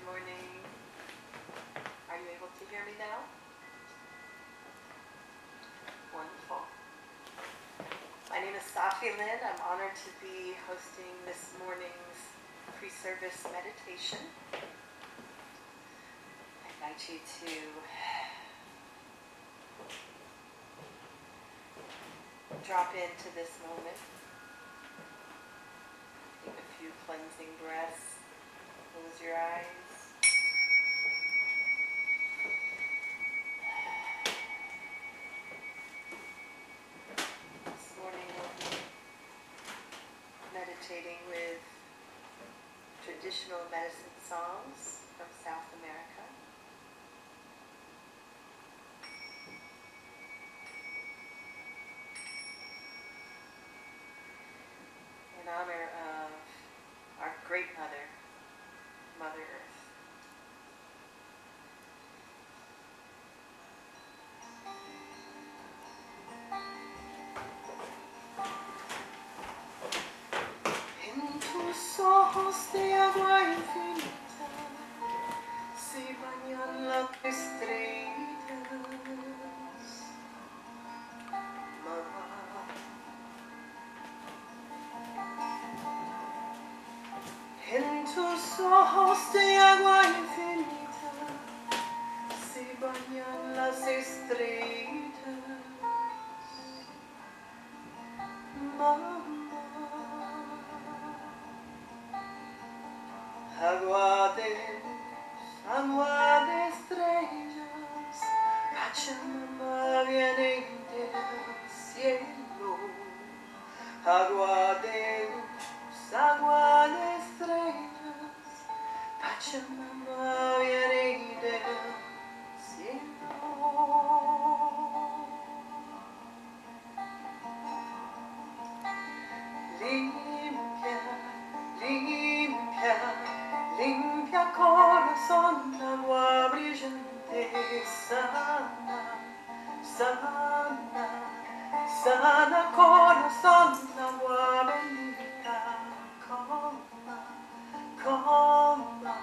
morning. Are you able to hear me now? Wonderful. My name is Safi Lynn. I'm honored to be hosting this morning's pre-service meditation. I invite you to drop into this moment. Take a few cleansing breaths. Close your eyes. This morning we'll be meditating with traditional medicine songs from South America. In honor of our great mother, Mother Earth. En tus ojos de agua infinita se bañan las estrellas, mamá. En tus ojos de agua infinita se bañan las estrellas, mamá. Agua de estrellas, Pachamama viene del cielo. Agua de estrellas, Pachamama viene del cielo. Limpia, limpia, limpia corazón, agua brillante, sana, sana, sana corazón, agua bendita, coma, coma,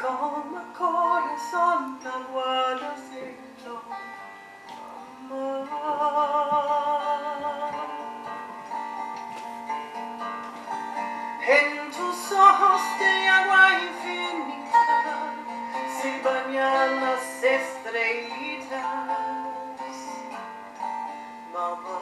coma corazón, agua del cielo, En tus ojos de agua infinita se bañan las estrellitas, mamá.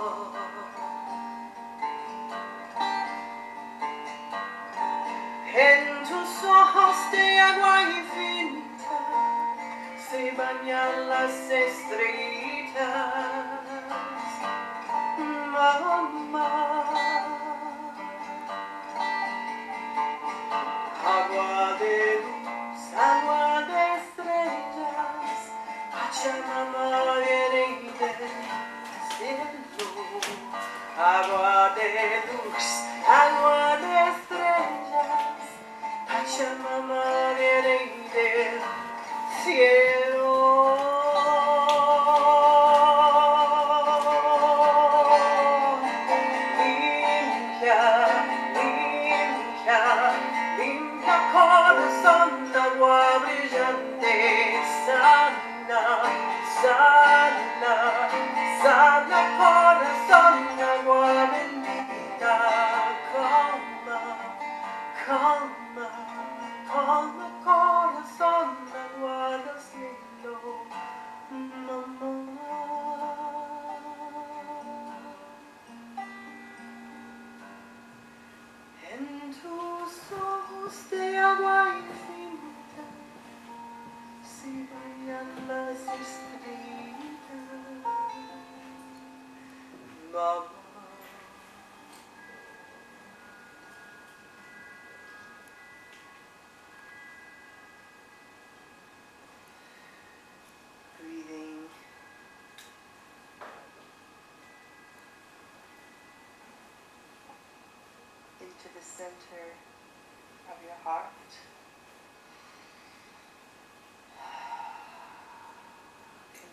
En tus ojos de agua infinita se bañan las estrellitas, mamá. Agua de estrellas, Pachamama viene del cielo. Agua de luz, agua de estrellas, Pachamama viene del cielo. Corazón, agua brillante, sana, sana, sana corazón, agua bendita, calma, calma, calma corazón, agua del cielo, mamá. En tus ojos de agua infinita se bañan las estrellitas, mamá. Breathing into the center of your heart.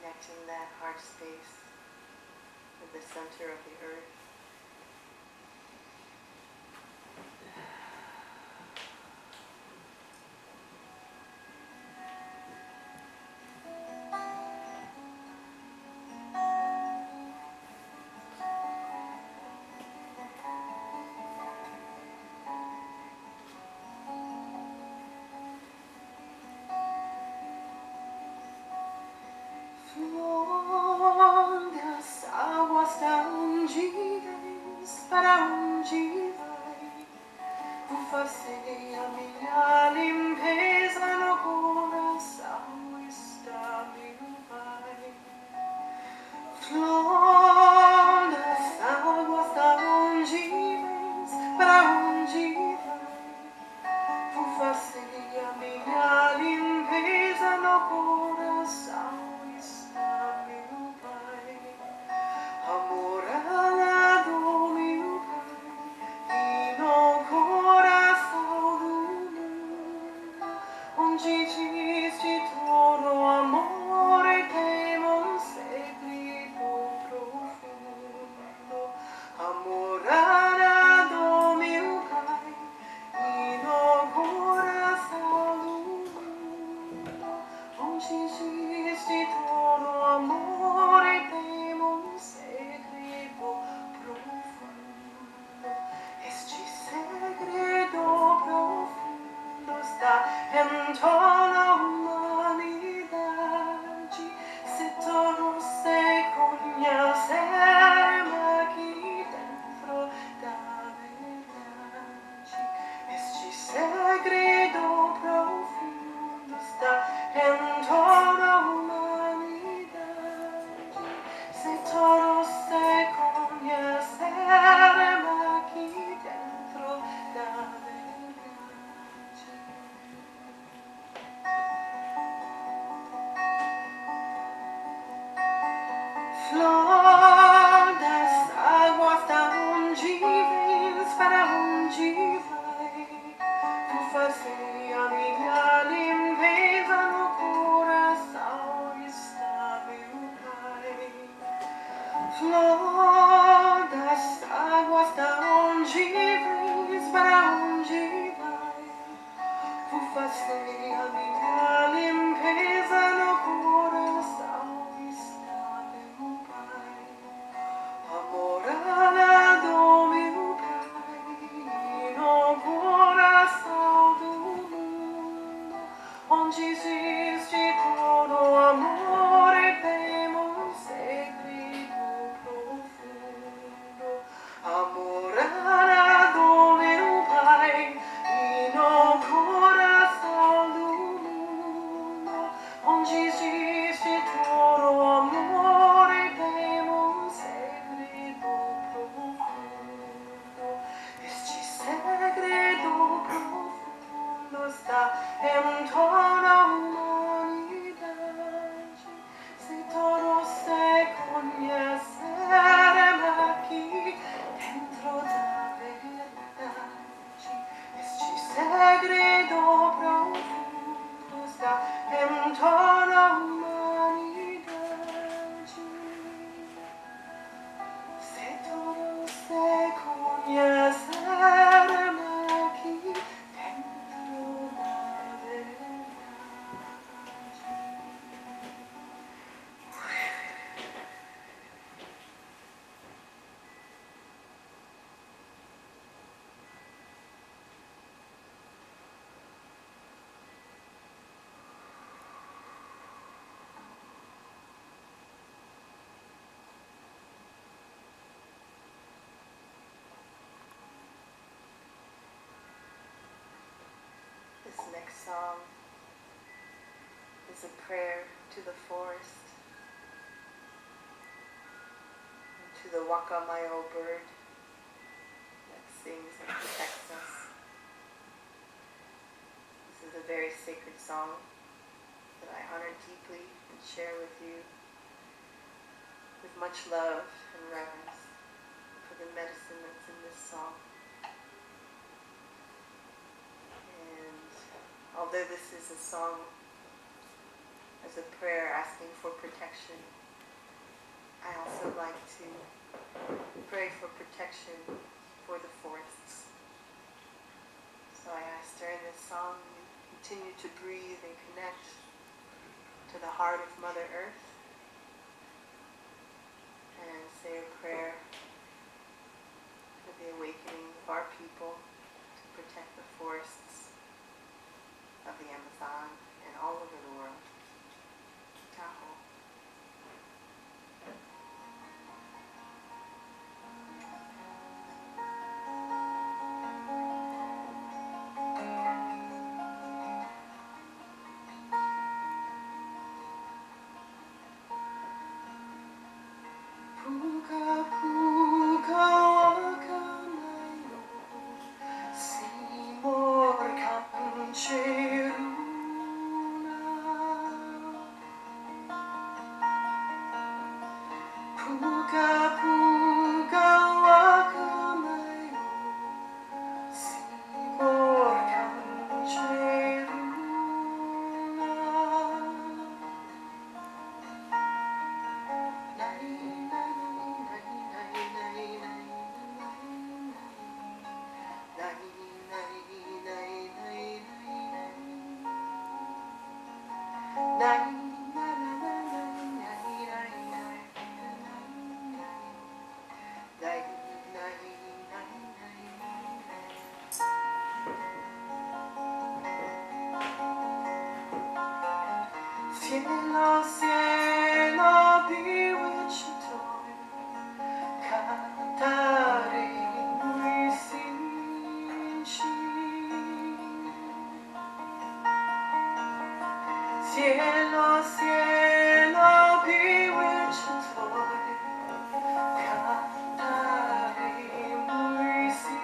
Connecting that heart space with the center of the earth. sei a minha limpeza no coração está, meu Pai. Flor das águas, da onde vens, para onde vai? Tu fazei a minha limpeza no coração está, meu Pai. A morada do meu Pai e no coração do mundo, onde diz de todo amor e temo um segredo profundo. A morada do meu Pai e no coração do mundo, onde diz de todo amor e temo um segredo profundo. Este segredo profundo está em toda a humanidade. Se todos se conhecerem aqui dentro da verdade, este segredo profundo está em toda a humanidade. Se todos se conhecerem aqui dentro da verdade. Flor das águas, da onde vens, para onde vai? Tu fazei a minha limpeza no coração está, meu Pai. Flor das águas, da onde vens, para onde vai? Tu fazei a minha limpeza no coração está, meu Pai. A morada do meu Pai no coração do mundo, onde existe todo amor e temo um segredo profundo. A morada do meu Pai e no coração do mundo, onde existe todo amor e temo um segredo profundo. Este segredo profundo está em toda a humanidade. Se todos se conhecerem aqui dentro da verdade, este segredo profundo está em toda a humanidade. Se todos se conhecerem aqui dentro da verdade. This next song is a prayer to the forest, and to the Wakamayo bird that sings and protects us. This is a very sacred song that I honor deeply and share with you with much love and reverence for the medicine that's in this song. And although this is a song as a prayer asking for protection, I also like to pray for protection for the forests. So I ask during this song you continue to breathe and connect to the heart of Mother Earth and say a prayer for the awakening of our people to protect the forests of the Amazon and all over the world. Tahoe. Cielo, cielo, bewitched toy, cantare muy sinci. Cielo, cielo, bewitched toy, cantare muy sinci.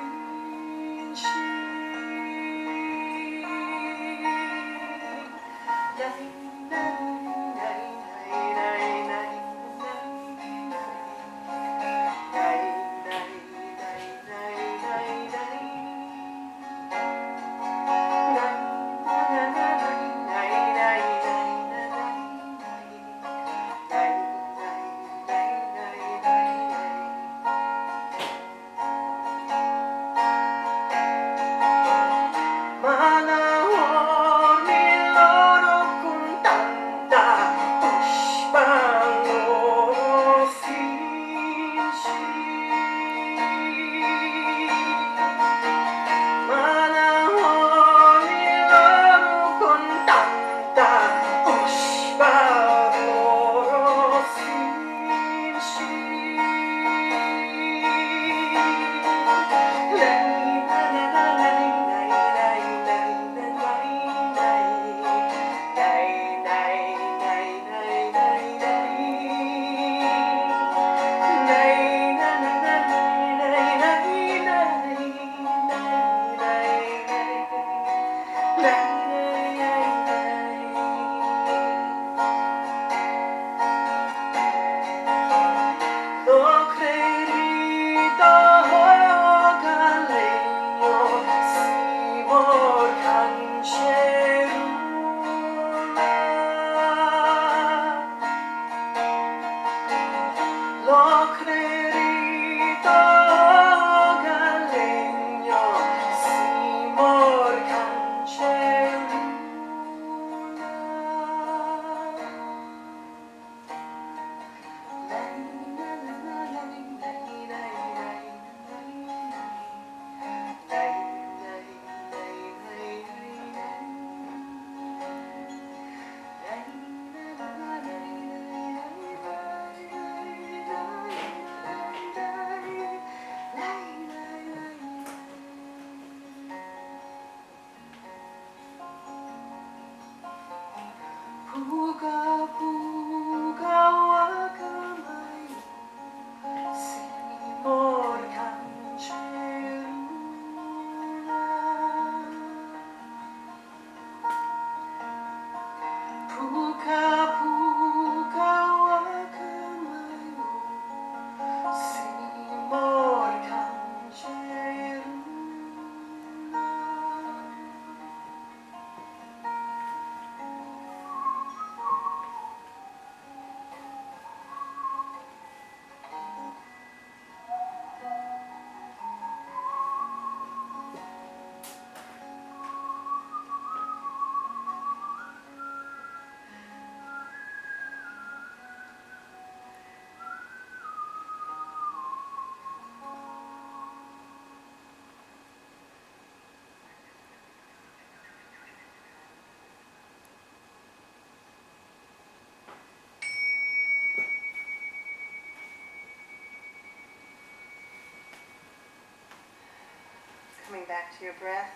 Coming back to your breath.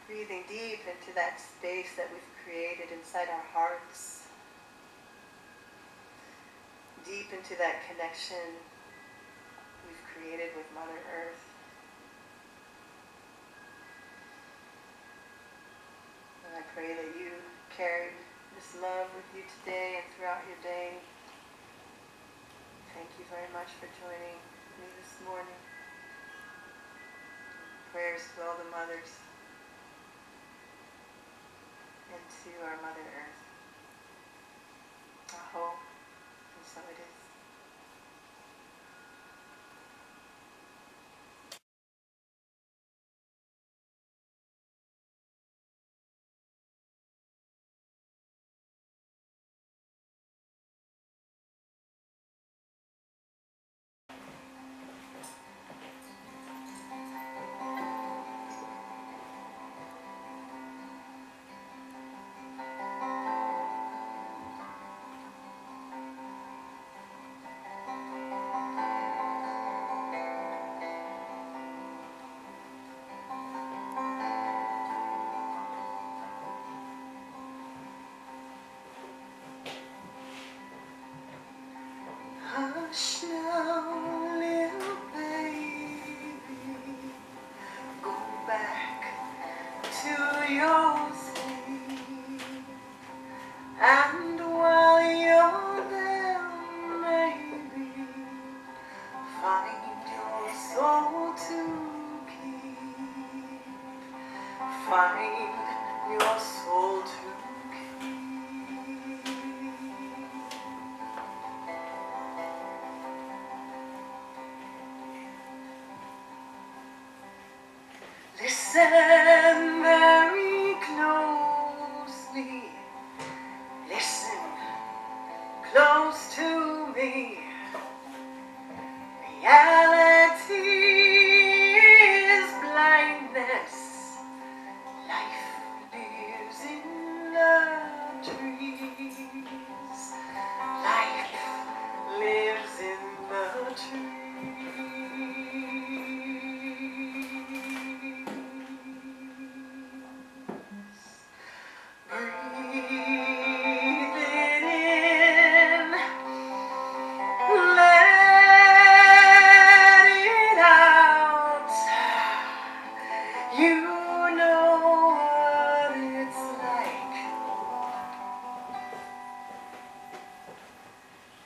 Breathing deep into that space that we've created inside our hearts. Deep into that connection we've created with Mother Earth. And I pray that you carry this love with you today and throughout your day. Thank you very much for joining me this morning. Prayers to all the mothers and to our Mother Earth. Aho, and so it is. you're asleep, and while you're there, maybe find your soul to keep. Find your soul to keep. Listen very closely. Listen close to me. Reality is blindness. Life lives in the trees. Life lives in the trees. Breathe it in. Let it out. You know what it's like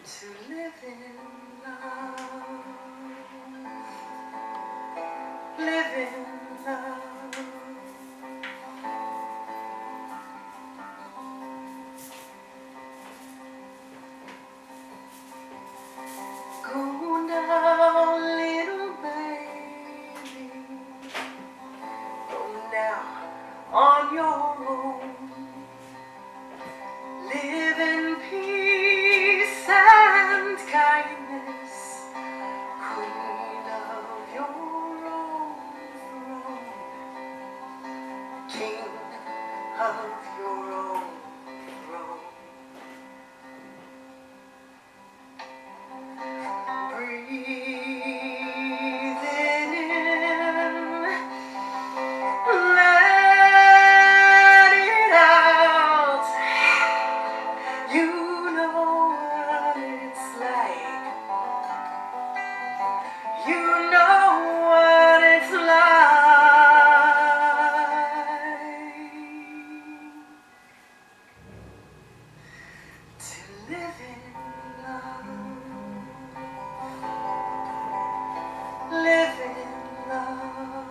to live in love. Live in love. Go now, little baby. Go now on your own. Live in peace and kindness. Queen of your own throne. King of your own throne. Breathe it in. Let it out. You know what it's like. You know what it's like to live in love. Live in love.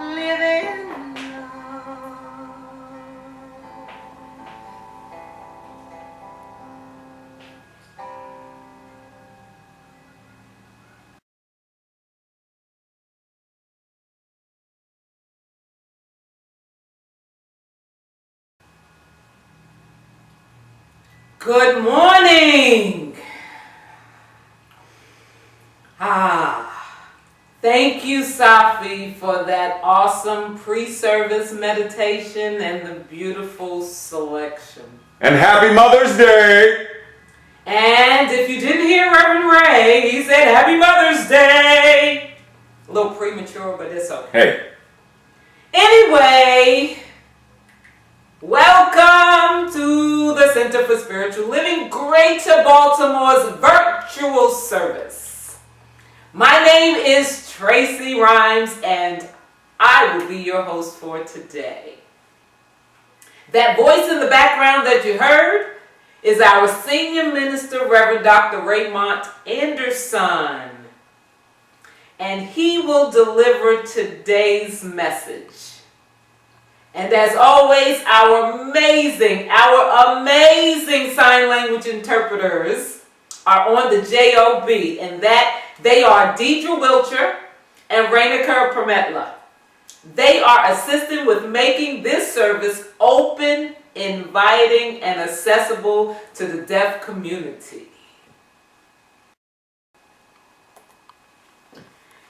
Live in love. Good morning. Thank you, Safi, for that awesome pre-service meditation and the beautiful selection. And happy Mother's Day! And if you didn't hear Reverend Ray, he said Happy Mother's Day. A little premature, but it's okay. Hey. Anyway, welcome to the Center for Spiritual Living, Greater Baltimore's virtual service. My name is Tracy Rhymes, and I will be your host for today. That voice in the background that you heard is our Senior Minister, Reverend Dr. Raymont Anderson. And he will deliver today's message. And as always, our amazing sign language interpreters are on the JOB, and that they are Deidre Wilcher and Rainika Permetla. They are assisting with making this service open, inviting, and accessible to the deaf community.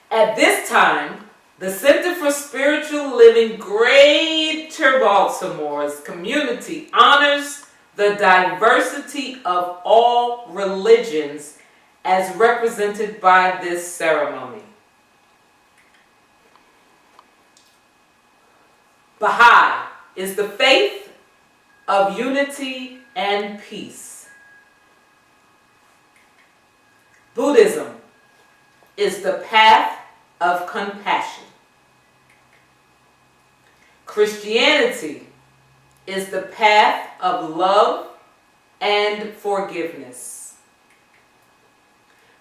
At this time, the Center for Spiritual Living Greater Baltimore's community honors the diversity of all religions as represented by this ceremony. Baha'i is the faith of unity and peace. Buddhism is the path of compassion. Christianity is the path of love and forgiveness.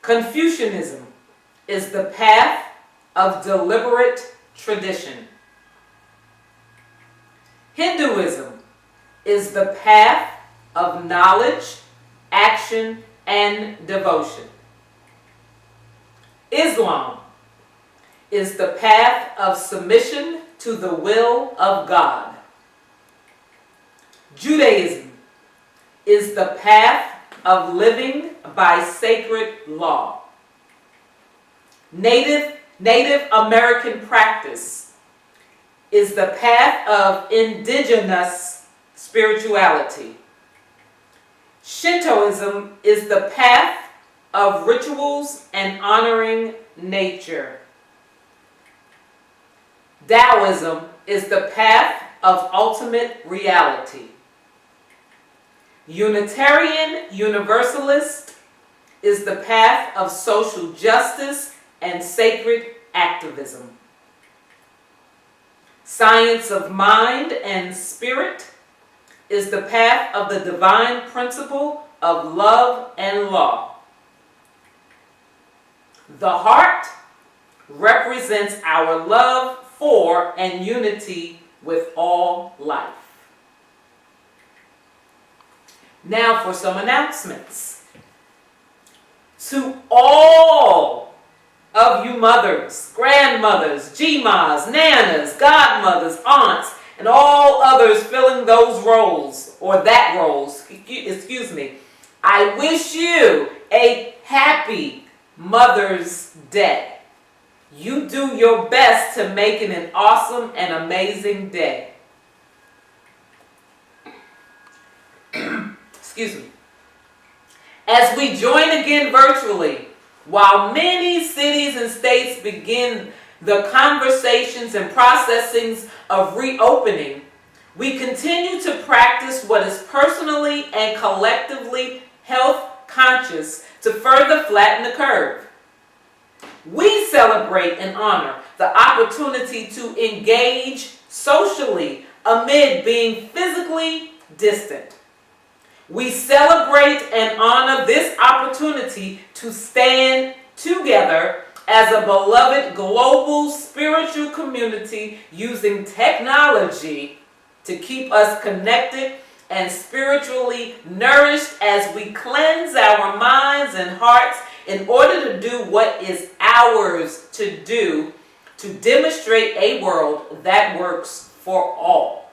Confucianism is the path of deliberate tradition. Hinduism is the path of knowledge, action, and devotion. Islam is the path of submission to the will of God. Judaism is the path of living by sacred law. Native American practice is the path of indigenous spirituality. Shintoism is the path of rituals and honoring nature. Taoism is the path of ultimate reality. Unitarian Universalist is the path of social justice and sacred activism. Science of mind and spirit is the path of the divine principle of love and law. The heart represents our love for and unity with all life. Now for some announcements. To all of you mothers, grandmothers, G-mas, nanas, godmothers, aunts, and all others filling those roles, or that roles, excuse me, I wish you a happy Mother's Day. You do your best to make it an awesome and amazing day. Excuse me. As we join again virtually, while many cities and states begin the conversations and processings of reopening, we continue to practice what is personally and collectively health conscious to further flatten the curve. We celebrate and honor the opportunity to engage socially amid being physically distant. We celebrate and honor this opportunity to stand together as a beloved global spiritual community using technology to keep us connected and spiritually nourished as we cleanse our minds and hearts in order to do what is ours to do to demonstrate a world that works for all.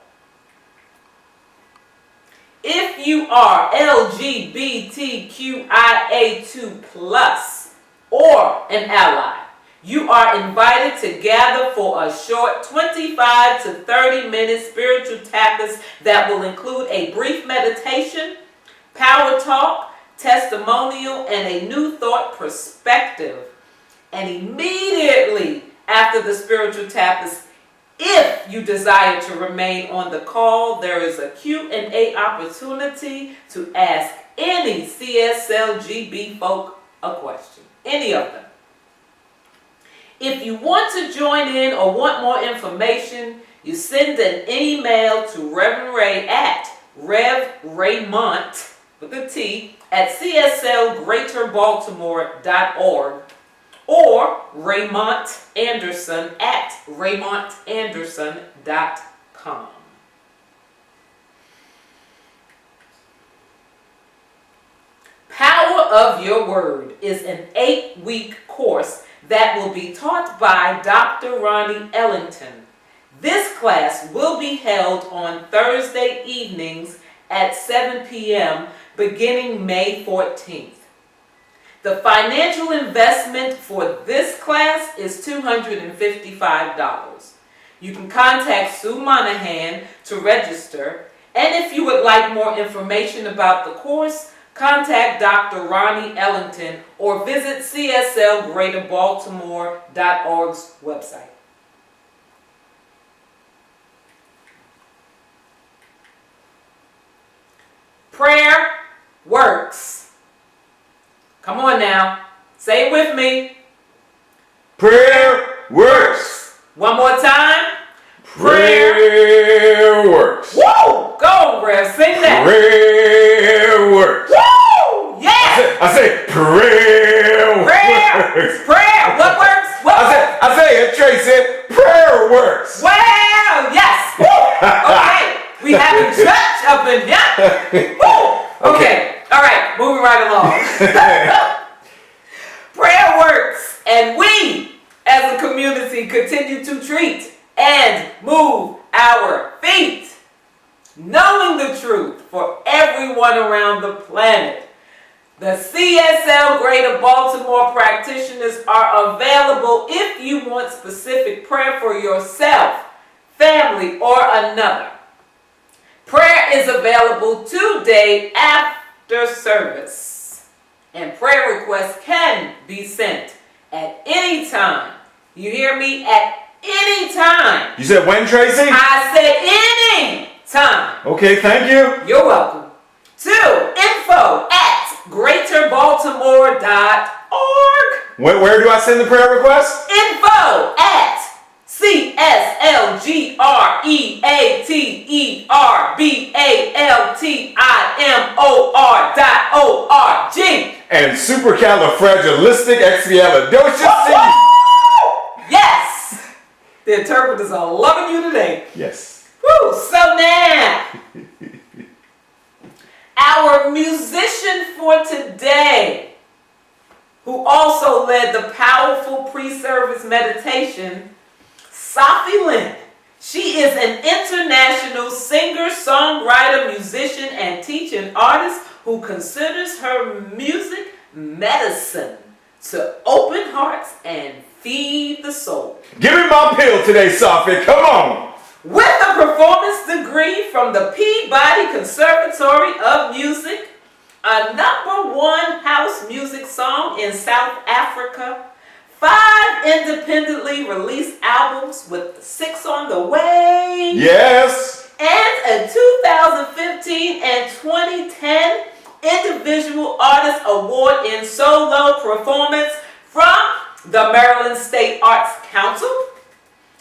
If you are LGBTQIA2+ or an ally, you are invited to gather for a short 25 to 30 minute spiritual tapas that will include a brief meditation, power talk, testimonial, and a new thought perspective. And immediately after the spiritual tapas, if you desire to remain on the call, there is a Q&A opportunity to ask any CSLGB folk a question. Any of them. If you want to join in or want more information, you send an email to Reverend Ray at Raymont with a T at cslgreaterbaltimore.org or Raymont Anderson at RaymontAnderson.com. Power of Your Word is an 8-week course that will be taught by Dr. Ronnie Ellington. This class will be held on Thursday evenings at 7 p.m. beginning May 14th. The financial investment for this class is $255. You can contact Sue Monahan to register, and if you would like more information about the course, contact Dr. Ronnie Ellington or visit cslgreaterbaltimore.org's website. Prayer works. Come on now. Say it with me. Prayer works. One more time. Prayer Go, Rev. Sing that. Prayer works. Woo! Yes. I say prayer works. Prayer. What works? I say it, Tracy. Prayer works. Well, yes. Woo. Okay. We having church up in here. Woo. Okay. All right. Moving right along. Prayer works, and we, as a community, continue to treat and move our feet, knowing the truth for everyone around the planet. The CSL Greater Baltimore practitioners are available if you want specific prayer for yourself, family, or another. Prayer is available today after service. And prayer requests can be sent at any time. You hear me? At any time. You said when, Tracy? I said any time. Okay, thank you. You're welcome. To info@greaterbaltimore.org. Where do I send the prayer request? info@CSLGREATERBALTIMOR.org. And supercalifragilisticexpialidocious. Yes! The interpreters are loving you today. Yes. Woo! So now, our musician for today, who also led the powerful pre-service meditation, Safi Lynn. She is an international singer, songwriter, musician, and teaching artist who considers her music medicine to open hearts and feed the soul. Give me my pill today, Safi. Come on. With a performance degree from the Peabody Conservatory of Music, a #1 house music song in South Africa, 5 independently released albums with 6 on the way. Yes. And a 2015 and 2010 Individual Artist Award in Solo Performance from the Maryland State Arts Council.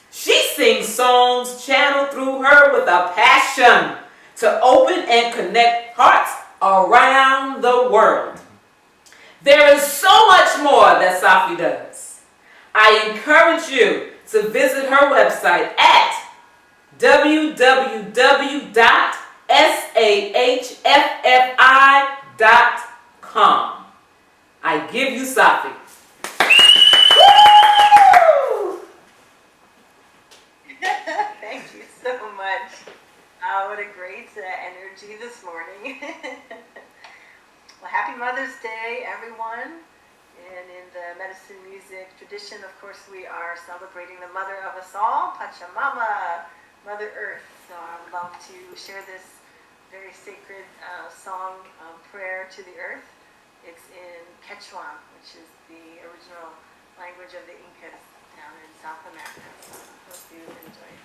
She sings songs channeled through her with a passion to open and connect hearts around the world. There is so much more that Safi does. I encourage you to visit her website at www.sahffi.com. I give you Safi. Thank you so much. What a great energy this morning. Well, happy Mother's Day, everyone. And in the medicine music tradition, of course, we are celebrating the mother of us all, Pachamama, Mother Earth. So I would love to share this very sacred song prayer to the earth. It's in Quechua, which is the original language of the Incas down in South America. So I hope you enjoy it.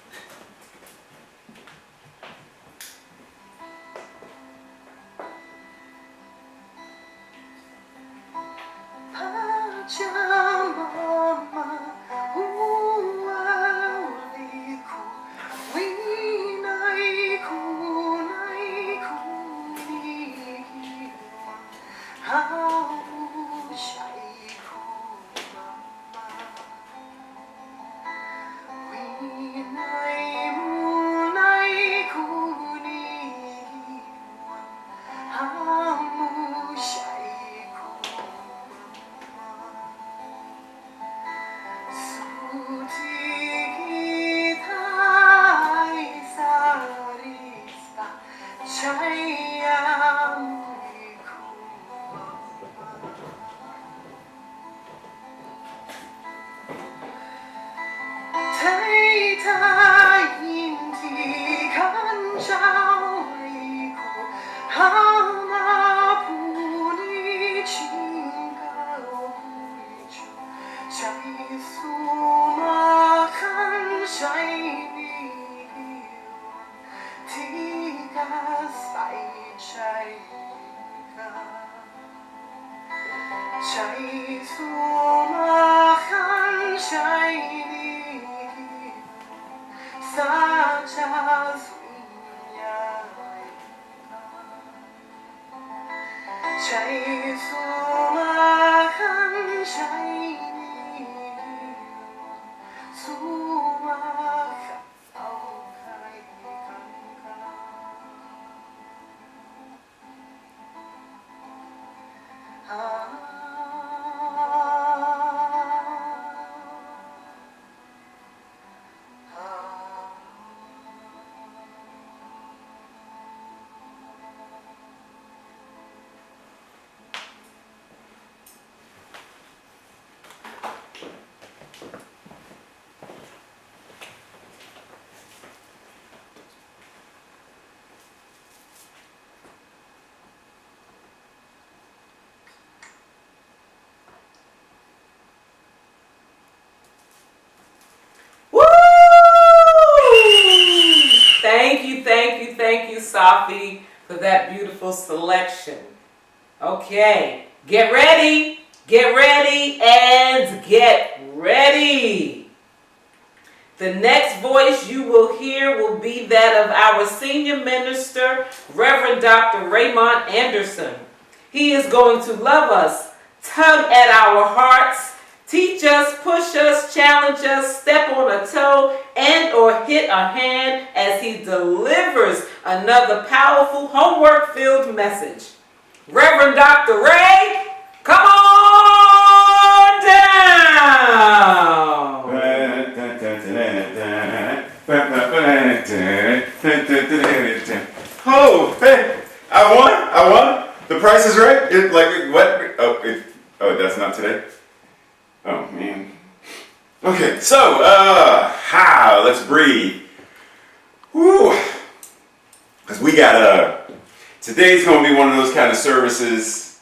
Pachamama, uauliku, winaiku, naiku, nihiwa, haushaiku, mama. Winaimu, naiku, nihiwa, haushaiku, such as we are. Thank you, Safi, for that beautiful selection. Okay, get ready, and get ready. The next voice you will hear will be that of our senior minister, Reverend Dr. Raymont Anderson. He is going to love us, tug at our hearts, teach us, push us, challenge us, step on a toe, and or hit a hand as he delivers another powerful homework-filled message. Reverend Dr. Ray, come on down! Oh, hey, I won. The Price is Right. What? Oh, that's not today. Oh man. Okay, so let's breathe. Woo. Cause we got today's gonna be one of those kind of services.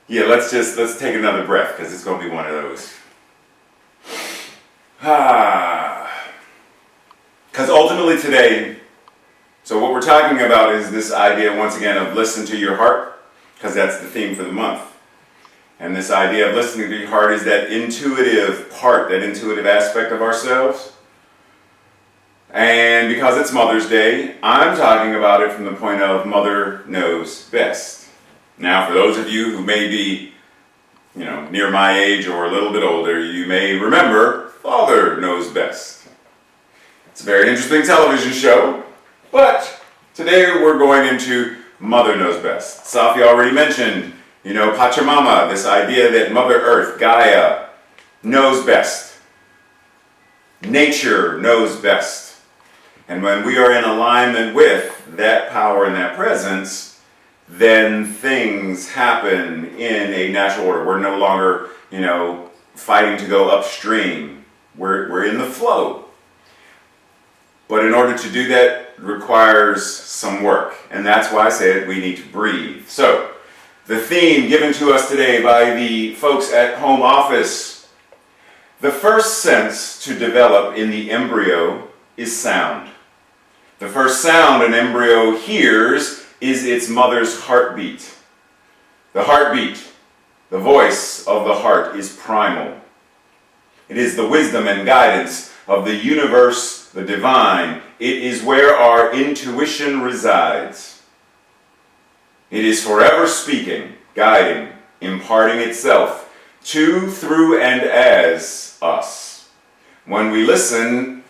Yeah, let's take another breath because it's gonna be one of those. Because ultimately today, so what we're talking about is this idea once again of listen to your heart, because that's the theme for the month. And this idea of listening to your heart is that intuitive part, that intuitive aspect of ourselves. And because it's Mother's Day, I'm talking about it from the point of Mother knows best. Now, for those of you who may be, near my age or a little bit older, you may remember Father Knows Best. It's a very interesting television show, but today we're going into Mother Knows Best. Safi already mentioned, Pachamama, this idea that Mother Earth, Gaia, knows best. Nature knows best. And when we are in alignment with that power and that presence, then things happen in a natural order. We're no longer, fighting to go upstream. We're in the flow. But in order to do that requires some work. And that's why I said we need to breathe. So, the theme given to us today by the folks at Home Office. The first sense to develop in the embryo is sound. The first sound an embryo hears is its mother's heartbeat. The heartbeat, the voice of the heart, is primal. It is the wisdom and guidance of the universe, the divine. It is where our intuition resides. It is forever speaking, guiding, imparting itself to, through, and as us. When we listen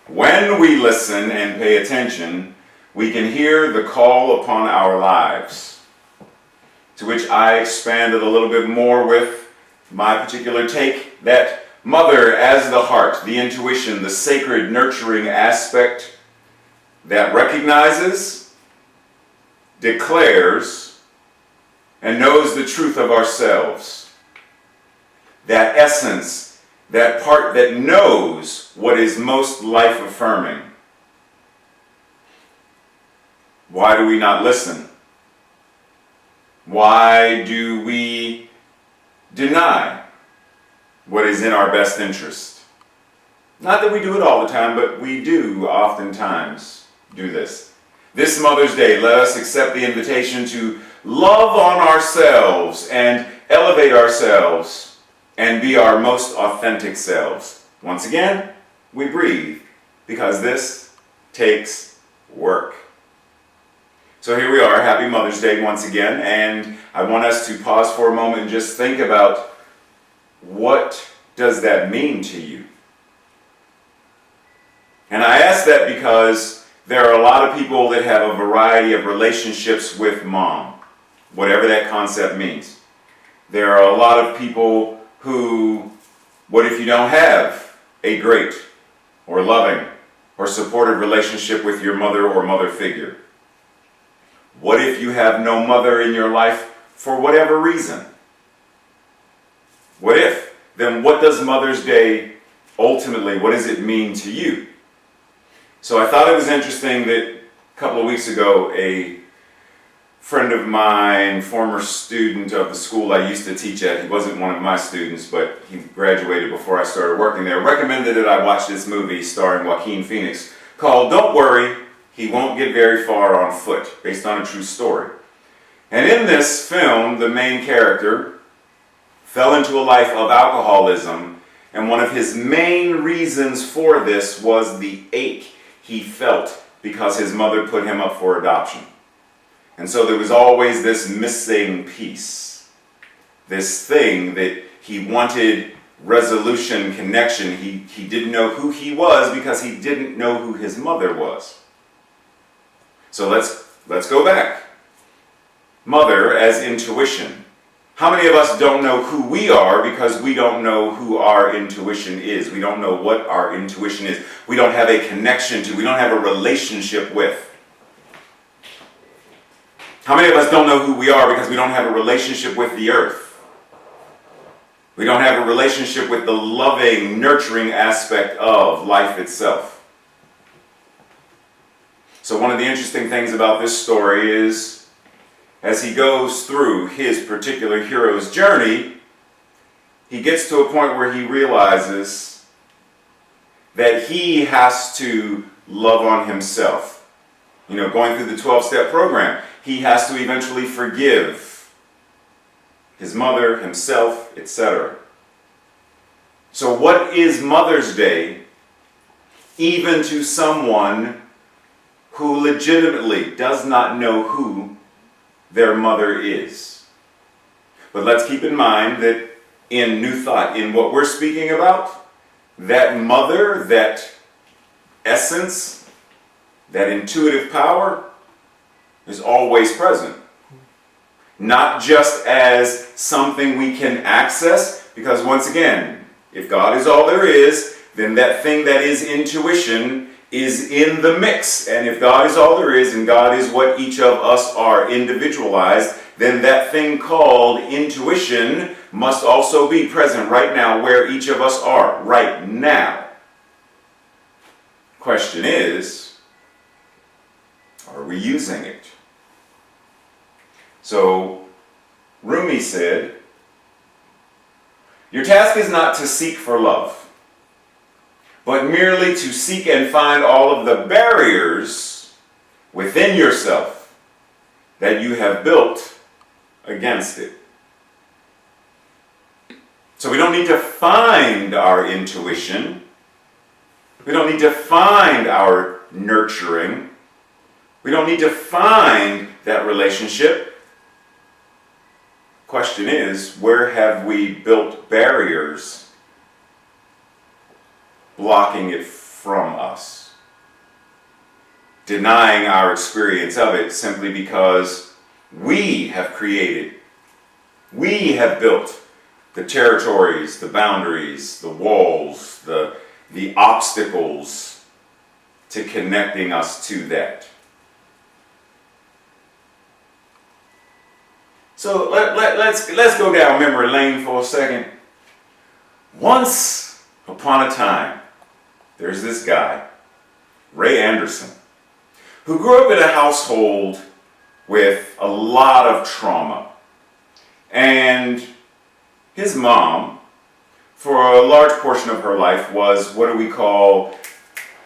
and pay attention, we can hear the call upon our lives. To which I expanded a little bit more with my particular take, that Mother as the heart, the intuition, the sacred nurturing aspect that recognizes, declares, and knows the truth of ourselves. That essence, that part that knows what is most life-affirming. Why do we not listen? Why do we deny what is in our best interest? Not that we do it all the time, but we do oftentimes do this. This Mother's Day, let us accept the invitation to love on ourselves and elevate ourselves and be our most authentic selves. Once again, we breathe because this takes work. So here we are, happy Mother's Day once again, and I want us to pause for a moment and just think about does that mean to you? And I ask that because there are a lot of people that have a variety of relationships with mom, whatever that concept means. There are a lot of people who, what if you don't have a great or loving or supportive relationship with your mother or mother figure? What if you have no mother in your life for whatever reason? What if? Then what does Mother's Day ultimately, what does it mean to you? So I thought it was interesting that a couple of weeks ago, a friend of mine, former student of the school I used to teach at, he wasn't one of my students, but he graduated before I started working there, recommended that I watch this movie starring Joaquin Phoenix called Don't Worry, He Won't Get Very Far on Foot, based on a true story. And in this film, the main character fell into a life of alcoholism, and one of his main reasons for this was the ache he felt because his mother put him up for adoption. And so there was always this missing piece, this thing that he wanted resolution, connection. He didn't know who he was because he didn't know who his mother was. So let's go back. Mother as intuition. How many of us don't know who we are because we don't know who our intuition is? We don't know what our intuition is. We don't have a connection to, we don't have a relationship with. How many of us don't know who we are because we don't have a relationship with the earth? We don't have a relationship with the loving, nurturing aspect of life itself. So one of the interesting things about this story is, as he goes through his particular hero's journey, he gets to a point where he realizes that he has to love on himself. You know, going through the 12-step program, he has to eventually forgive his mother, himself, etc. So what is Mother's Day, even to someone who legitimately does not know who their mother is? But let's keep in mind that in New Thought, in what we're speaking about, that mother, that essence, that intuitive power is always present. Not just as something we can access, because once again, if God is all there is, then that thing that is intuition is in the mix. And if God is all there is, and God is what each of us are individualized, then that thing called intuition must also be present right now where each of us are right now. Question is, are we using it? So, Rumi said, your task is not to seek for love, but merely to seek and find all of the barriers within yourself that you have built against it. So we don't need to find our intuition. We don't need to find our nurturing. We don't need to find that relationship. Question is, where have we built barriers blocking it from us? Denying our experience of it simply because we have created, we have built the territories, the boundaries, the walls, the obstacles to connecting us to that. So let's go down memory lane for a second. Once upon a time, there's this guy, Ray Anderson, who grew up in a household with a lot of trauma. And his mom, for a large portion of her life, was what do we call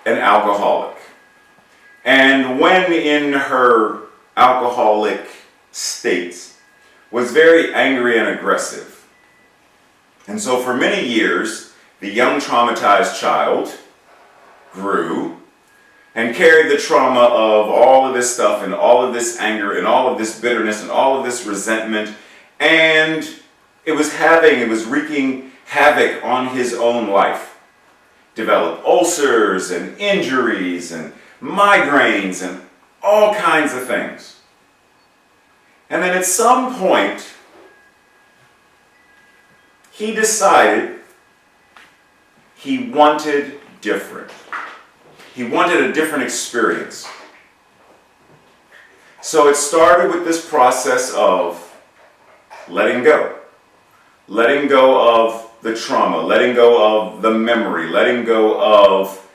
an alcoholic. And when in her alcoholic state, was very angry and aggressive. And so for many years, the young traumatized child grew and carried the trauma of all of this stuff and all of this anger and all of this bitterness and all of this resentment, and it was wreaking havoc on his own life. Developed ulcers and injuries and migraines and all kinds of things. And then at some point, he decided he wanted different. He wanted a different experience. So it started with this process of letting go. Letting go of the trauma, letting go of the memory, letting go of,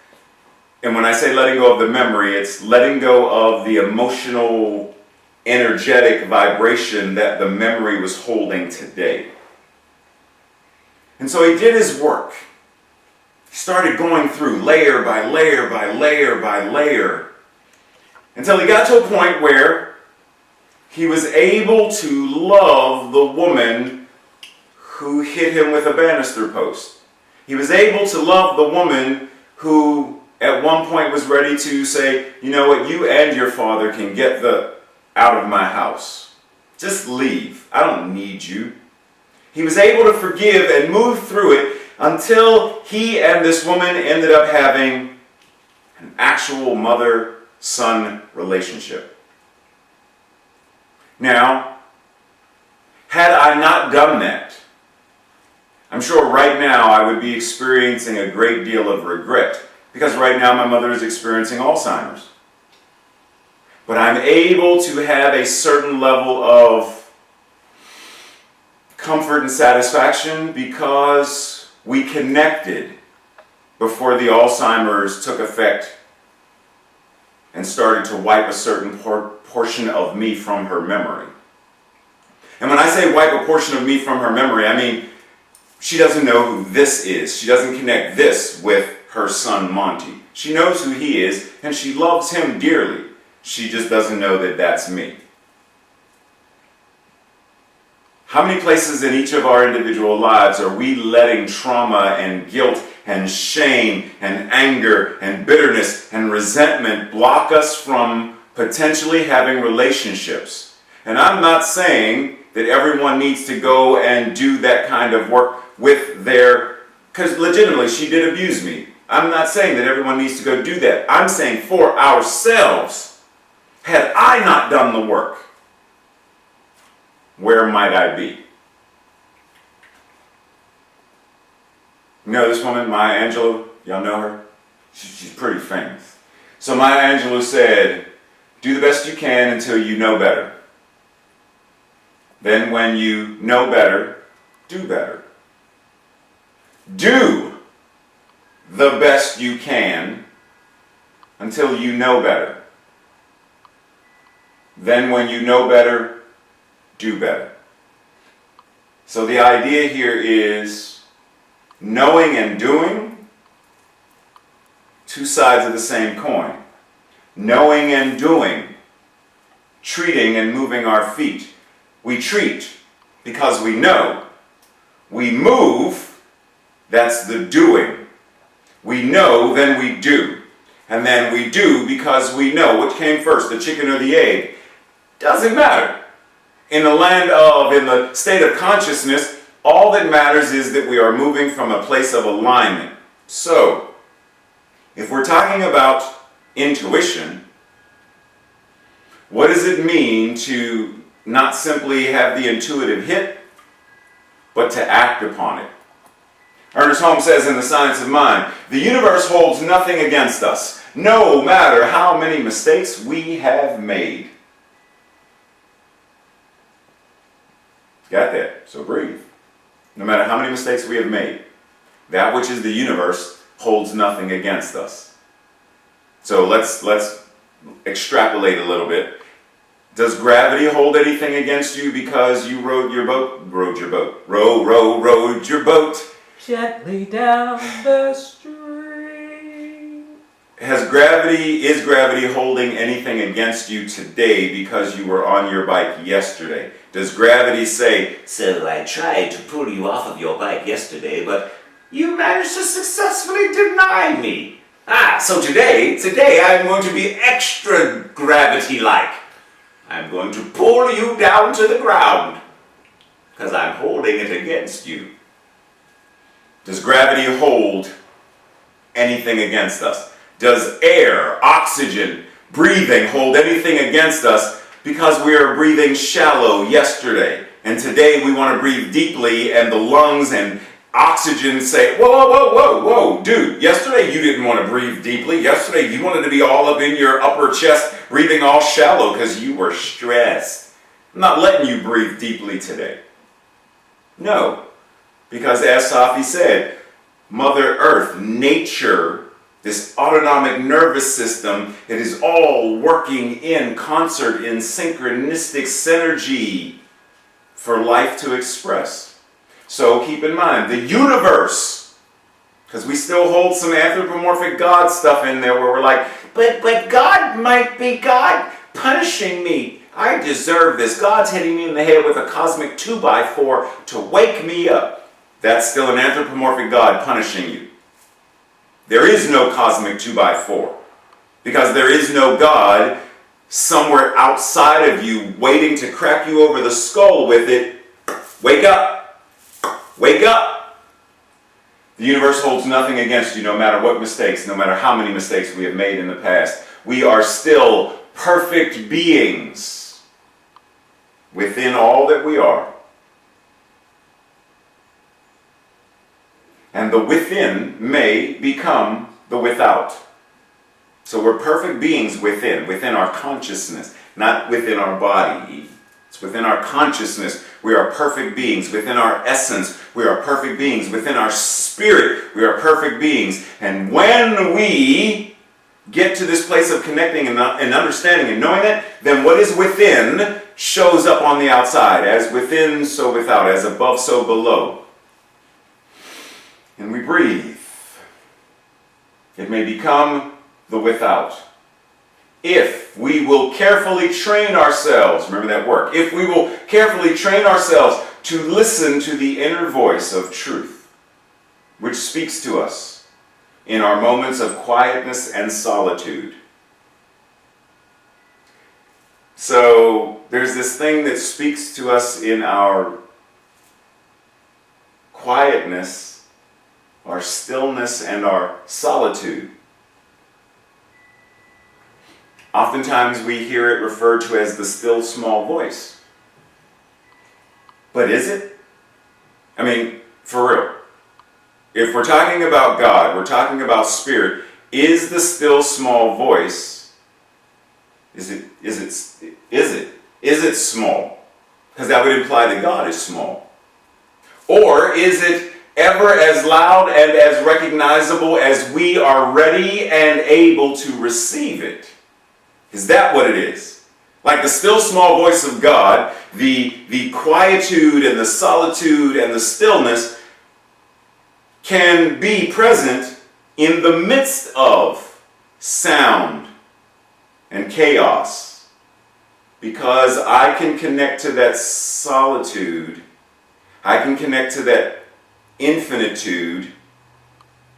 and when I say letting go of the memory, it's letting go of the emotional, energetic vibration that the memory was holding today. And so he did his work. He started going through layer by layer by layer by layer until he got to a point where he was able to love the woman who hit him with a banister post. He was able to love the woman who at one point was ready to say, you know what, you and your father can get out of my house. Just leave. I don't need you. He was able to forgive and move through it until he and this woman ended up having an actual mother-son relationship. Now, had I not done that, I'm sure right now I would be experiencing a great deal of regret, because right now my mother is experiencing Alzheimer's. But I'm able to have a certain level of comfort and satisfaction because we connected before the Alzheimer's took effect and started to wipe a certain portion of me from her memory. And when I say wipe a portion of me from her memory, I mean she doesn't know who this is. She doesn't connect this with her son Monty. She knows who he is and she loves him dearly. She just doesn't know that that's me. How many places in each of our individual lives are we letting trauma and guilt and shame and anger and bitterness and resentment block us from potentially having relationships? And I'm not saying that everyone needs to go and do that kind of work with because legitimately she did abuse me. I'm not saying that everyone needs to go do that. I'm saying for ourselves, had I not done the work, where might I be? You know this woman, Maya Angelou? Y'all know her? She's pretty famous. So Maya Angelou said, do the best you can until you know better. Then when you know better, do better. Do the best you can until you know better. Then when you know better, do better. So the idea here is knowing and doing, two sides of the same coin. Knowing and doing, treating and moving our feet. We treat because we know. We move, that's the doing. We know, then we do. And then we do because we know. Which came first, the chicken or the egg? Doesn't matter. In the state of consciousness, all that matters is that we are moving from a place of alignment. So, if we're talking about intuition, what does it mean to not simply have the intuitive hit, but to act upon it? Ernest Holmes says in The Science of Mind, the universe holds nothing against us, no matter how many mistakes we have made. Got that? So breathe. No matter how many mistakes we have made, that which is the universe holds nothing against us. So let's extrapolate a little bit. Does gravity hold anything against you because you rowed your boat? Rowed your boat. Gently down the street. Is gravity holding anything against you today because you were on your bike yesterday? Does gravity say, so I tried to pull you off of your bike yesterday, but you managed to successfully deny me. So today I'm going to be extra gravity-like. I'm going to pull you down to the ground because I'm holding it against you. Does gravity hold anything against us? Does air, oxygen, breathing hold anything against us because we are breathing shallow yesterday and today we want to breathe deeply and the lungs and oxygen say, whoa, whoa, whoa, whoa, whoa, dude, yesterday you didn't want to breathe deeply. Yesterday you wanted to be all up in your upper chest, breathing all shallow because you were stressed. I'm not letting you breathe deeply today. No, because as Safi said, Mother Earth, nature, this autonomic nervous system, it is all working in concert in synchronistic synergy for life to express. So keep in mind, the universe, because we still hold some anthropomorphic God stuff in there where we're like, but God might be God punishing me. I deserve this. God's hitting me in the head with a cosmic 2x4 to wake me up. That's still an anthropomorphic God punishing you. There is no cosmic 2x4 because there is no God somewhere outside of you waiting to crack you over the skull with it. Wake up. Wake up! The universe holds nothing against you, no matter what mistakes, no matter how many mistakes we have made in the past. We are still perfect beings within all that we are. And the within may become the without. So we're perfect beings within our consciousness, not within our body. It's within our consciousness. We are perfect beings. Within our essence, we are perfect beings. Within our spirit, we are perfect beings. And when we get to this place of connecting and understanding and knowing that, then what is within shows up on the outside. As within, so without. As above, so below. And we breathe. It may become the without. If we will carefully train ourselves, remember that work, if we will carefully train ourselves to listen to the inner voice of truth, which speaks to us in our moments of quietness and solitude. So there's this thing that speaks to us in our quietness, our stillness, and our solitude. Oftentimes we hear it referred to as the still small voice. But is it? I mean, for real. If we're talking about God, we're talking about spirit, is the still small voice, is it small? Because that would imply that God is small. Or is it ever as loud and as recognizable as we are ready and able to receive it? Is that what it is? Like the still small voice of God, the quietude and the solitude and the stillness can be present in the midst of sound and chaos. Because I can connect to that solitude, I can connect to that infinitude,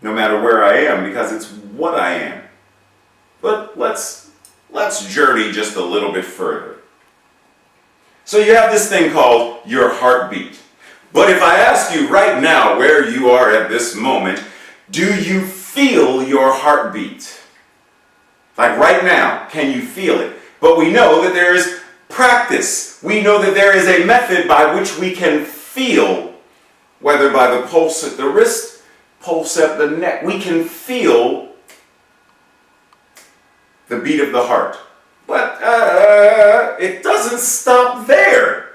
no matter where I am, because it's what I am. But let's journey just a little bit further. So you have this thing called your heartbeat. But if I ask you right now where you are at this moment, do you feel your heartbeat? Like right now, can you feel it? But we know that there is practice. We know that there is a method by which we can feel, whether by the pulse at the wrist, pulse at the neck. We can feel the beat of the heart. But it doesn't stop there.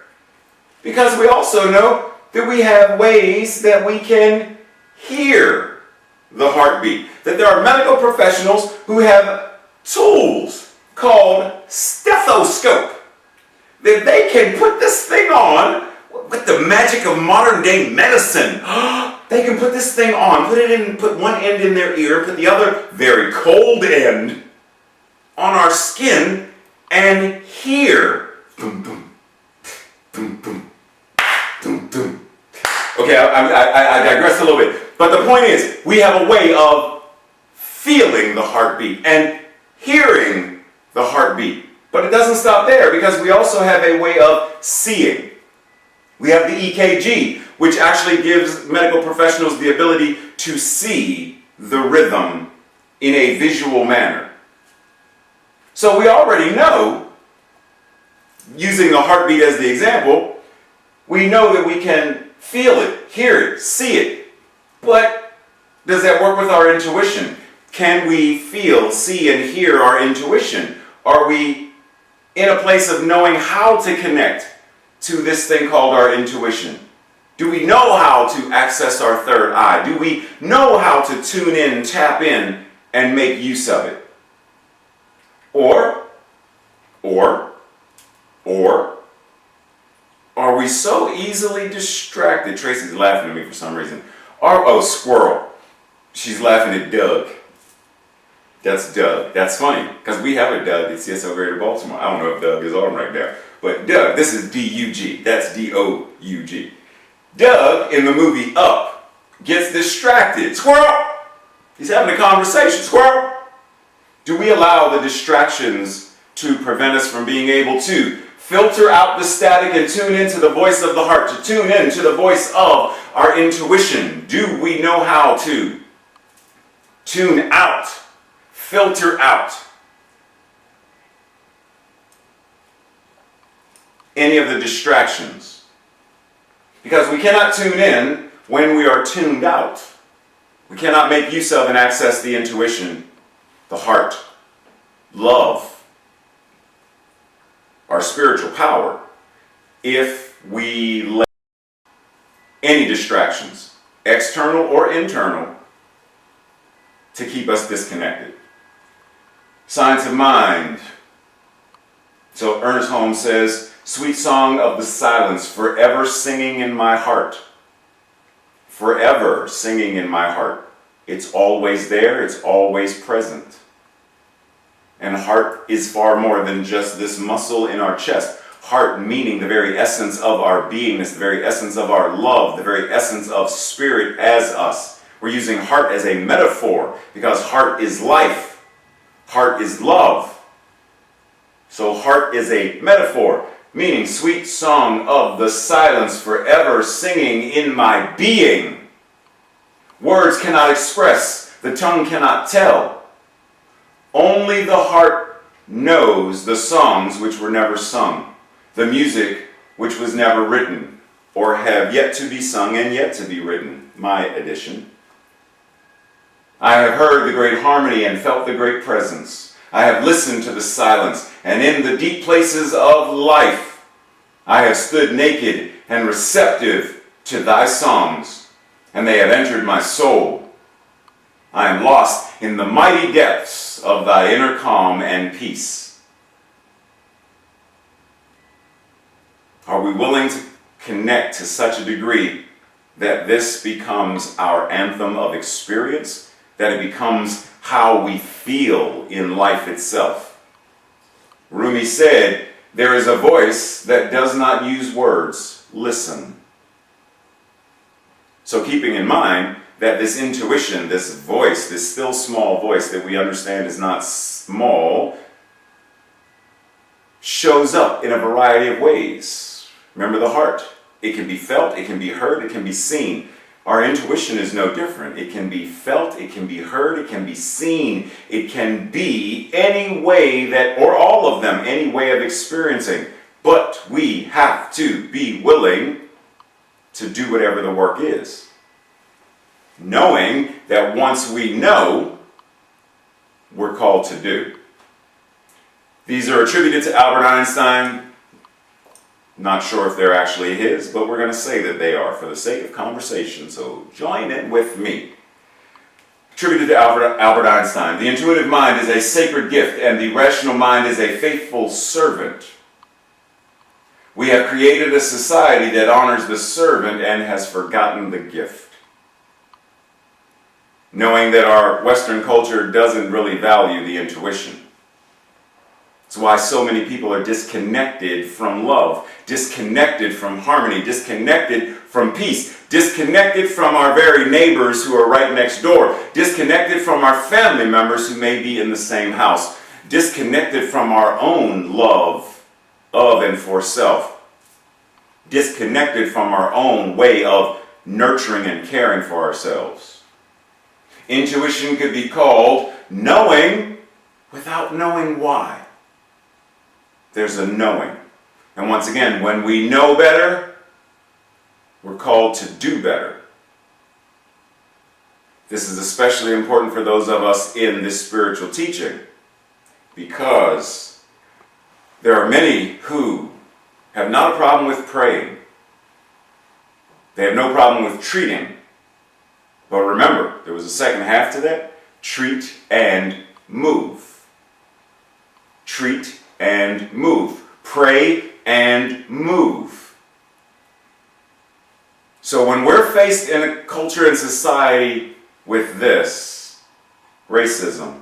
Because we also know that we have ways that we can hear the heartbeat. That there are medical professionals who have tools called stethoscope. That they can put this thing on with the magic of modern day medicine. They can put this thing on, put one end in their ear, put the other very cold end on our skin and hear. Boom, boom, boom, boom, boom, boom. Okay, I digress a little bit. But the point is, we have a way of feeling the heartbeat and hearing the heartbeat. But it doesn't stop there because we also have a way of seeing. We have the EKG, which actually gives medical professionals the ability to see the rhythm in a visual manner. So we already know, using the heartbeat as the example, we know that we can feel it, hear it, see it. But does that work with our intuition? Can we feel, see, and hear our intuition? Are we in a place of knowing how to connect to this thing called our intuition? Do we know how to access our third eye? Do we know how to tune in, tap in, and make use of it? Or are we so easily distracted? Tracy's laughing at me for some reason. Squirrel. She's laughing at Doug. That's Doug. That's funny, because we have a Doug at CSO Greater Baltimore. I don't know if Doug is on right now. But Doug, this is D-U-G. That's D-O-U-G. Doug, in the movie Up, gets distracted. Squirrel! He's having a conversation. Squirrel! Do we allow the distractions to prevent us from being able to filter out the static and tune into the voice of the heart, to tune into the voice of our intuition? Do we know how to tune out, filter out any of the distractions? Because we cannot tune in when we are tuned out. We cannot make use of and access the intuition, the heart, love, our spiritual power, if we let any distractions, external or internal, to keep us disconnected. Science of mind. So Ernest Holmes says, "Sweet song of the silence, forever singing in my heart." Forever singing in my heart. It's always there, it's always present. And heart is far more than just this muscle in our chest. Heart meaning the very essence of our beingness, the very essence of our love, the very essence of spirit as us. We're using heart as a metaphor because heart is life. Heart is love. So heart is a metaphor, meaning sweet song of the silence, forever singing in my being. Words cannot express, the tongue cannot tell. Only the heart knows the songs which were never sung, the music which was never written, or have yet to be sung and yet to be written. My addition. I have heard the great harmony and felt the great presence. I have listened to the silence, and in the deep places of life, I have stood naked and receptive to thy songs, and they have entered my soul. I am lost in the mighty depths of thy inner calm and peace. Are we willing to connect to such a degree that this becomes our anthem of experience, that it becomes how we feel in life itself? Rumi said, "There is a voice that does not use words. Listen." So keeping in mind that this intuition, this voice, this still small voice that we understand is not small, shows up in a variety of ways. Remember the heart. It can be felt, it can be heard, it can be seen. Our intuition is no different. It can be felt, it can be heard, it can be seen. It can be any way that, or all of them, any way of experiencing. But we have to be willing to do whatever the work is. Knowing that once we know, we're called to do. These are attributed to Albert Einstein. Not sure if they're actually his, but we're going to say that they are for the sake of conversation, so join in with me. Attributed to Albert Einstein, the intuitive mind is a sacred gift and the rational mind is a faithful servant. We have created a society that honors the servant and has forgotten the gift. Knowing that our Western culture doesn't really value the intuition. That's why so many people are disconnected from love, disconnected from harmony, disconnected from peace, disconnected from our very neighbors who are right next door, disconnected from our family members who may be in the same house, disconnected from our own love of and for self, disconnected from our own way of nurturing and caring for ourselves. Intuition could be called knowing without knowing why. There's a knowing. And once again, when we know better, we're called to do better. This is especially important for those of us in this spiritual teaching, because there are many who have not a problem with praying. They have no problem with treating. But remember, there was a second half to that. Treat and move. Treat and move. Pray and move. So when we're faced in a culture and society with this, racism,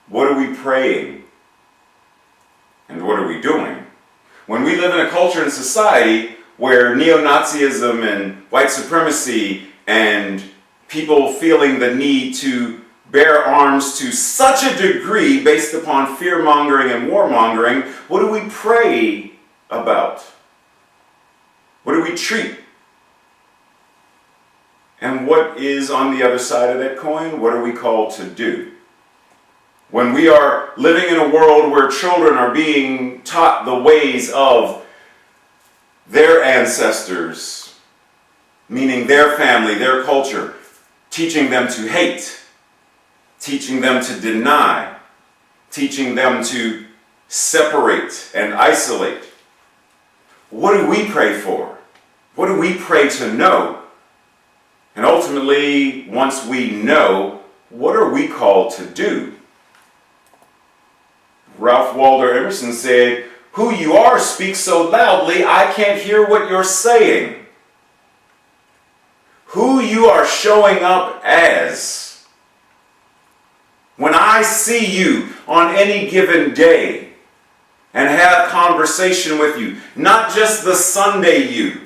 what are we praying? And what are we doing? When we live in a culture and society where neo-Nazism and white supremacy and people feeling the need to bear arms to such a degree based upon fear-mongering and warmongering, what do we pray about? What do we treat? And what is on the other side of that coin? What are we called to do? When we are living in a world where children are being taught the ways of their ancestors, meaning their family, their culture, teaching them to hate, teaching them to deny, teaching them to separate and isolate, what do we pray for? What do we pray to know? And ultimately, once we know, what are we called to do? Ralph Waldo Emerson said, "Who you are speaks so loudly, I can't hear what you're saying." Who you are showing up as. When I see you on any given day and have conversation with you, not just the Sunday you,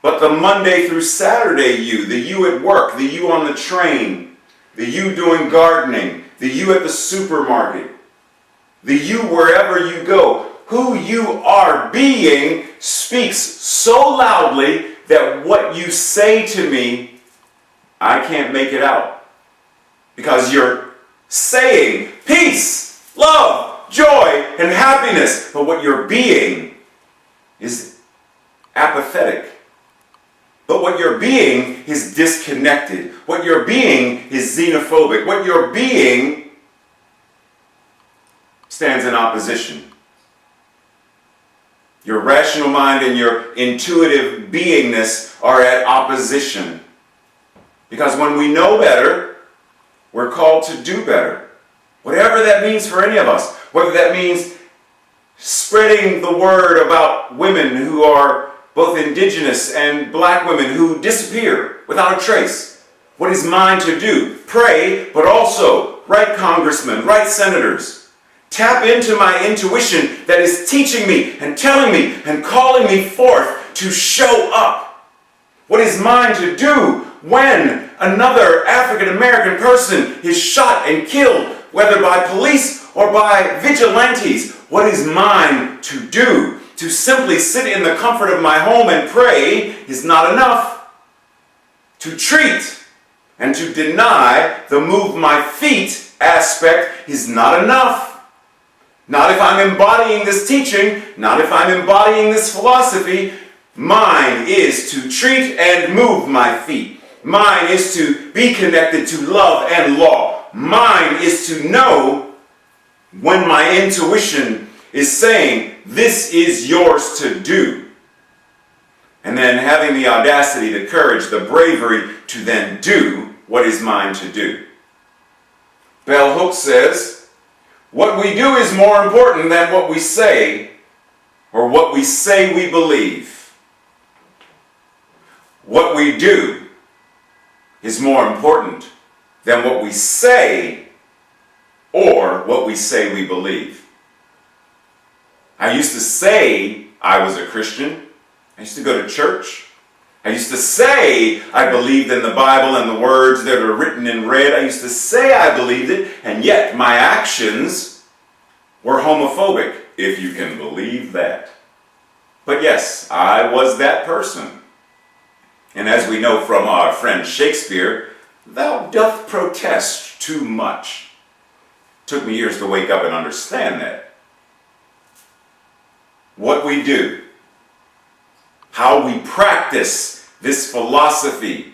but the Monday through Saturday you, the you at work, the you on the train, the you doing gardening, the you at the supermarket, the you wherever you go, who you are being speaks so loudly that what you say to me, I can't make it out. Because you're saying peace, love, joy, and happiness, but what you're being is apathetic. But what you're being is disconnected. What you're being is xenophobic. What you're being stands in opposition. Your rational mind and your intuitive beingness are at opposition. Because when we know better, we're called to do better. Whatever that means for any of us. Whether that means spreading the word about women who are both indigenous and black women who disappear without a trace. What is mine to do? Pray, but also write congressmen, write senators. Tap into my intuition that is teaching me and telling me and calling me forth to show up. What is mine to do when another African American person is shot and killed, whether by police or by vigilantes? What is mine to do? To simply sit in the comfort of my home and pray is not enough. To treat and to deny the move my feet aspect is not enough. Not if I'm embodying this teaching, not if I'm embodying this philosophy. Mine is to treat and move my feet. Mine is to be connected to love and law. Mine is to know when my intuition is saying, this is yours to do. And then having the audacity, the courage, the bravery to then do what is mine to do. Bell Hooks says, what we do is more important than what we say or what we say we believe. What we do is more important than what we say or what we say we believe. I used to say I was a Christian. I used to go to church. I used to say I believed in the Bible and the words that are written in red. I used to say I believed it, and yet my actions were homophobic. if you can believe that. But yes, I was that person. And as we know from our friend Shakespeare, thou doth protest too much. Took me years to wake up and understand that. What we do, how we practice this philosophy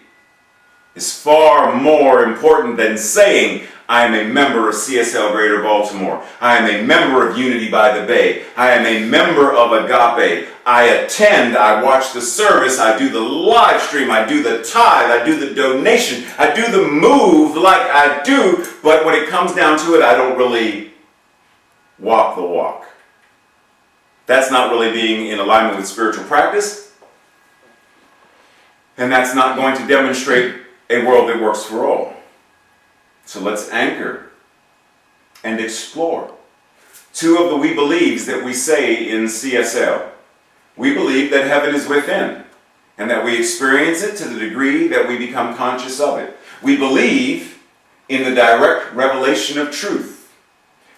is far more important than saying, I am a member of CSL Greater Baltimore. I am a member of Unity by the Bay. I am a member of Agape. I attend, I watch the service, I do the live stream, I do the tithe, I do the donation, I do the move like I do, but when it comes down to it, I don't really walk the walk. That's not really being in alignment with spiritual practice, and that's not going to demonstrate a world that works for all. So let's anchor and explore. Two of the we believes that we say in CSL. We believe that heaven is within, and that we experience it to the degree that we become conscious of it. We believe in the direct revelation of truth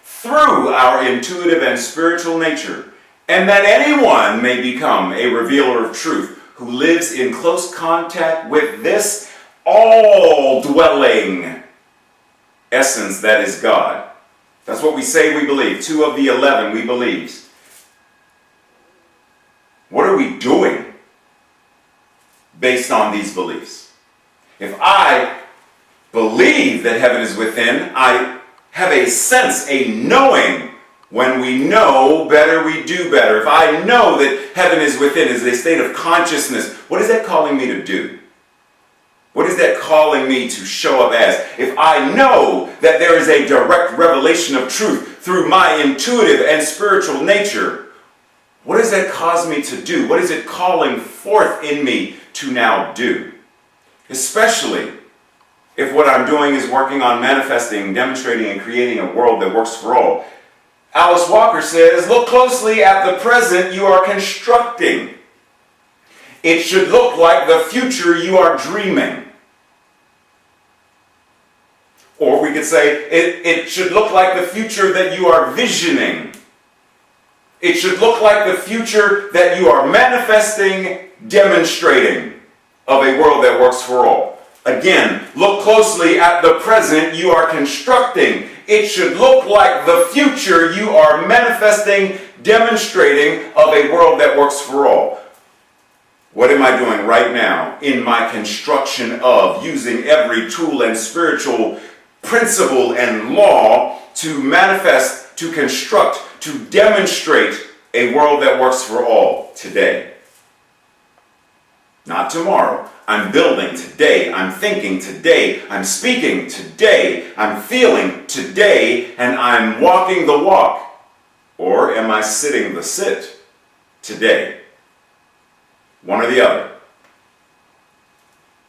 through our intuitive and spiritual nature, and that anyone may become a revealer of truth who lives in close contact with this all-dwelling essence that is God. That's what we say we believe. 2 of the 11 we believe. What are we doing based on these beliefs? If I believe that heaven is within, I have a sense, a knowing. When we know better, we do better. If I know that heaven is within, is a state of consciousness, what is that calling me to do? What is that calling me to show up as? If I know that there is a direct revelation of truth through my intuitive and spiritual nature, what does that cause me to do? What is it calling forth in me to now do? Especially if what I'm doing is working on manifesting, demonstrating, and creating a world that works for all. Alice Walker says, look closely at the present you are constructing. It should look like the future you are dreaming. Or we could say, it should look like the future that you are visioning. It should look like the future that you are manifesting, demonstrating of a world that works for all. Again, look closely at the present you are constructing. It should look like the future you are manifesting, demonstrating of a world that works for all. What am I doing right now in my construction of using every tool and spiritual principle and law to manifest, to construct, to demonstrate a world that works for all today? Not tomorrow. I'm building today. I'm thinking today. I'm speaking today. I'm feeling today. And I'm walking the walk. Or am I sitting the sit today? One or the other.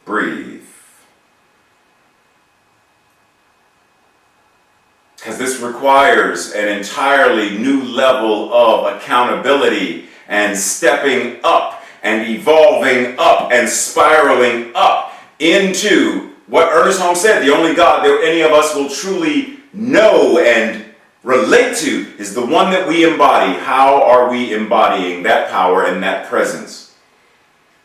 Breathe. Because this requires an entirely new level of accountability and stepping up and evolving up and spiraling up into what Ernest Holmes said, the only God that any of us will truly know and relate to is the one that we embody. How are we embodying that power and that presence?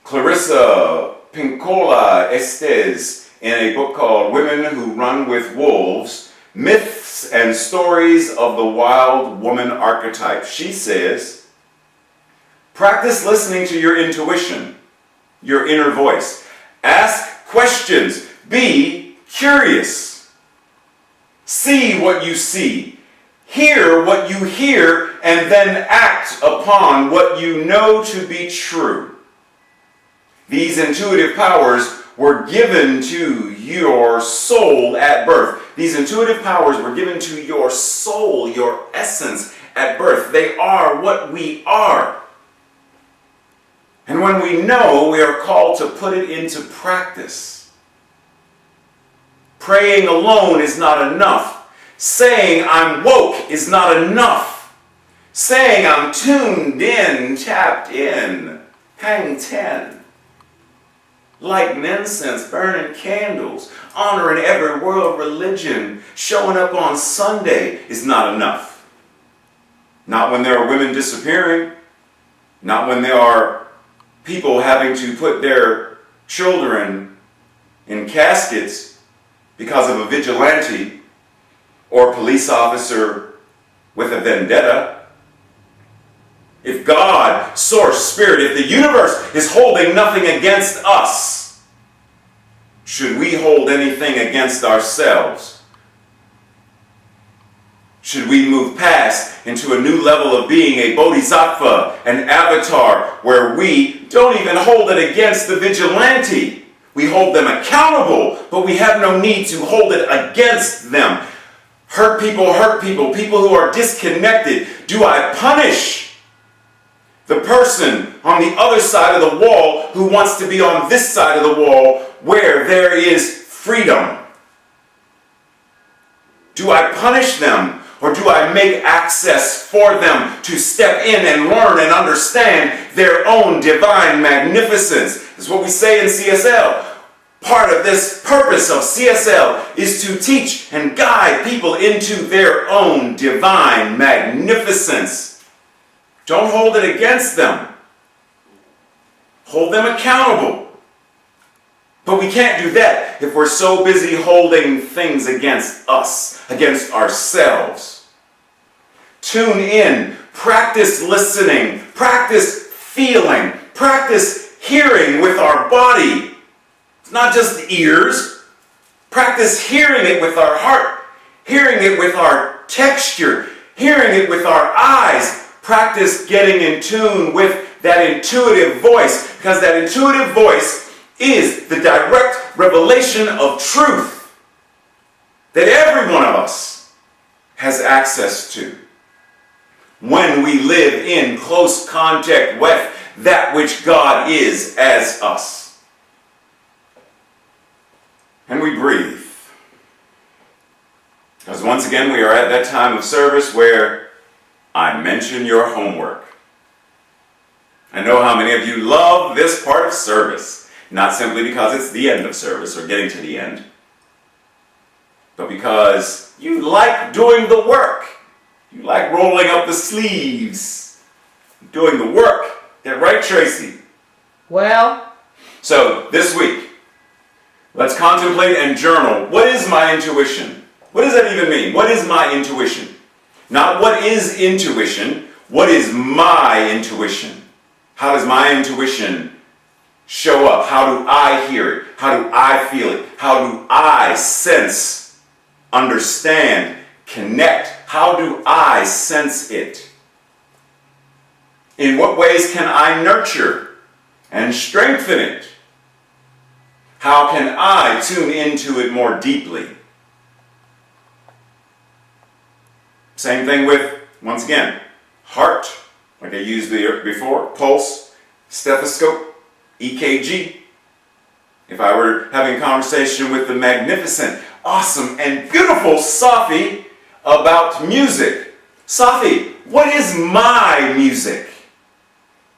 Clarissa Pinkola Estes, in a book called Women Who Run with Wolves, Myths and Stories of the Wild Woman Archetype, she says, practice listening to your intuition, your inner voice. Ask questions. Be curious. See what you see. Hear what you hear, and then act upon what you know to be true. These intuitive powers were given to your soul at birth. These intuitive powers were given to your soul, your essence at birth. They are what we are. And when we know, we are called to put it into practice. Praying alone is not enough. Saying I'm woke is not enough. Saying I'm tuned in, tapped in, hang 10. Lighting incense, burning candles, honoring every world religion, showing up on Sunday is not enough. Not when there are women disappearing. Not when there are people having to put their children in caskets because of a vigilante or police officer with a vendetta. If God, source, spirit, if the universe is holding nothing against us, should we hold anything against ourselves? Should we move past into a new level of being a bodhisattva, an avatar, where we don't even hold it against the vigilante? We hold them accountable, but we have no need to hold it against them. Hurt people, people who are disconnected. Do I punish the person on the other side of the wall who wants to be on this side of the wall where there is freedom? Do I punish them, or do I make access for them to step in and learn and understand their own divine magnificence? That's what we say in CSL. Part of this purpose of CSL is to teach and guide people into their own divine magnificence. Don't hold it against them. Hold them accountable. But we can't do that if we're so busy holding things against us, against ourselves. Tune in, practice listening, practice feeling, practice hearing with our body. It's not just the ears. Practice hearing it with our heart, hearing it with our texture, hearing it with our eyes. Practice getting in tune with that intuitive voice, because that intuitive voice is the direct revelation of truth that every one of us has access to when we live in close contact with that which God is as us. And we breathe. Because once again, we are at that time of service where I mention your homework. I know how many of you love this part of service, not simply because it's the end of service or getting to the end, but because you like doing the work. You like rolling up the sleeves, doing the work. Get right, Tracy? Well. So, this week, let's contemplate and journal. What is my intuition? What does that even mean? What is my intuition? Not what is intuition. What is my intuition? How does my intuition show up? How do I hear it? How do I feel it? How do I sense, understand, connect? How do I sense it? In what ways can I nurture and strengthen it? How can I tune into it more deeply? Same thing with, once again, heart, like I used before, pulse, stethoscope, EKG. If I were having a conversation with the magnificent, awesome, and beautiful Safi about music. Safi, what is my music?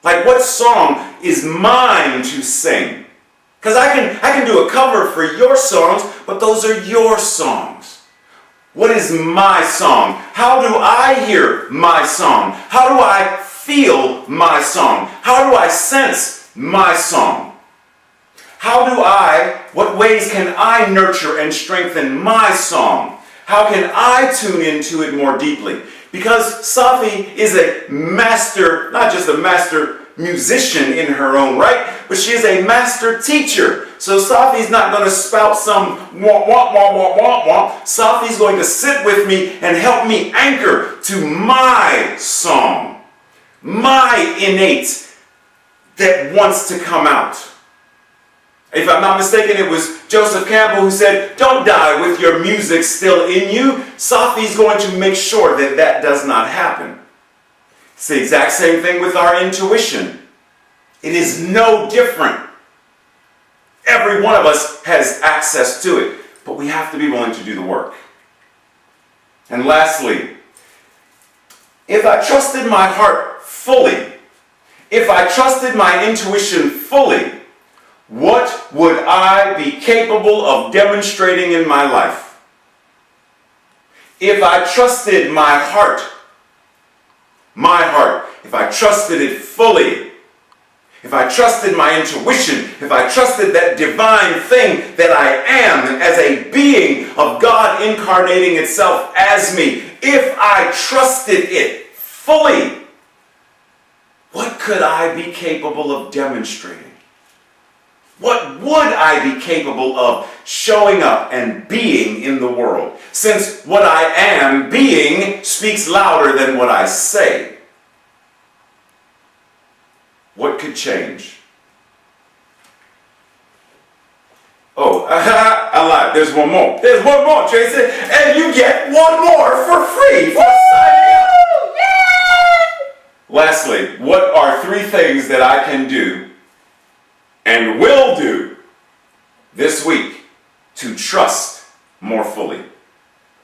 Like, what song is mine to sing? Because I can do a cover for your songs, but those are your songs. What is my song? How do I hear my song? How do I feel my song? How do I sense my song? What ways can I nurture and strengthen my song? How can I tune into it more deeply? Because Safi is a master, not just a master musician in her own right, but she is a master teacher. So Safi's not going to spout some wah, wah, wah, wah, wah, wah. Safi's going to sit with me and help me anchor to my song, my innate that wants to come out. If I'm not mistaken, it was Joseph Campbell who said, don't die with your music still in you. Safi's going to make sure that that does not happen. It's the exact same thing with our intuition. It is no different. Every one of us has access to it, but we have to be willing to do the work. And lastly, if I trusted my heart fully, if I trusted my intuition fully, what would I be capable of demonstrating in my life? If I trusted my heart, my heart, if I trusted it fully, if I trusted my intuition, if I trusted that divine thing that I am as a being of God incarnating itself as me, if I trusted it fully, what could I be capable of demonstrating? What would I be capable of showing up and being in the world? Since what I am being speaks louder than what I say. What could change? Oh, I lied. There's one more. There's one more, Tracy. And you get one more for free for signing up. Yay! Lastly, what are 3 things that I can do and will do this week to trust more fully?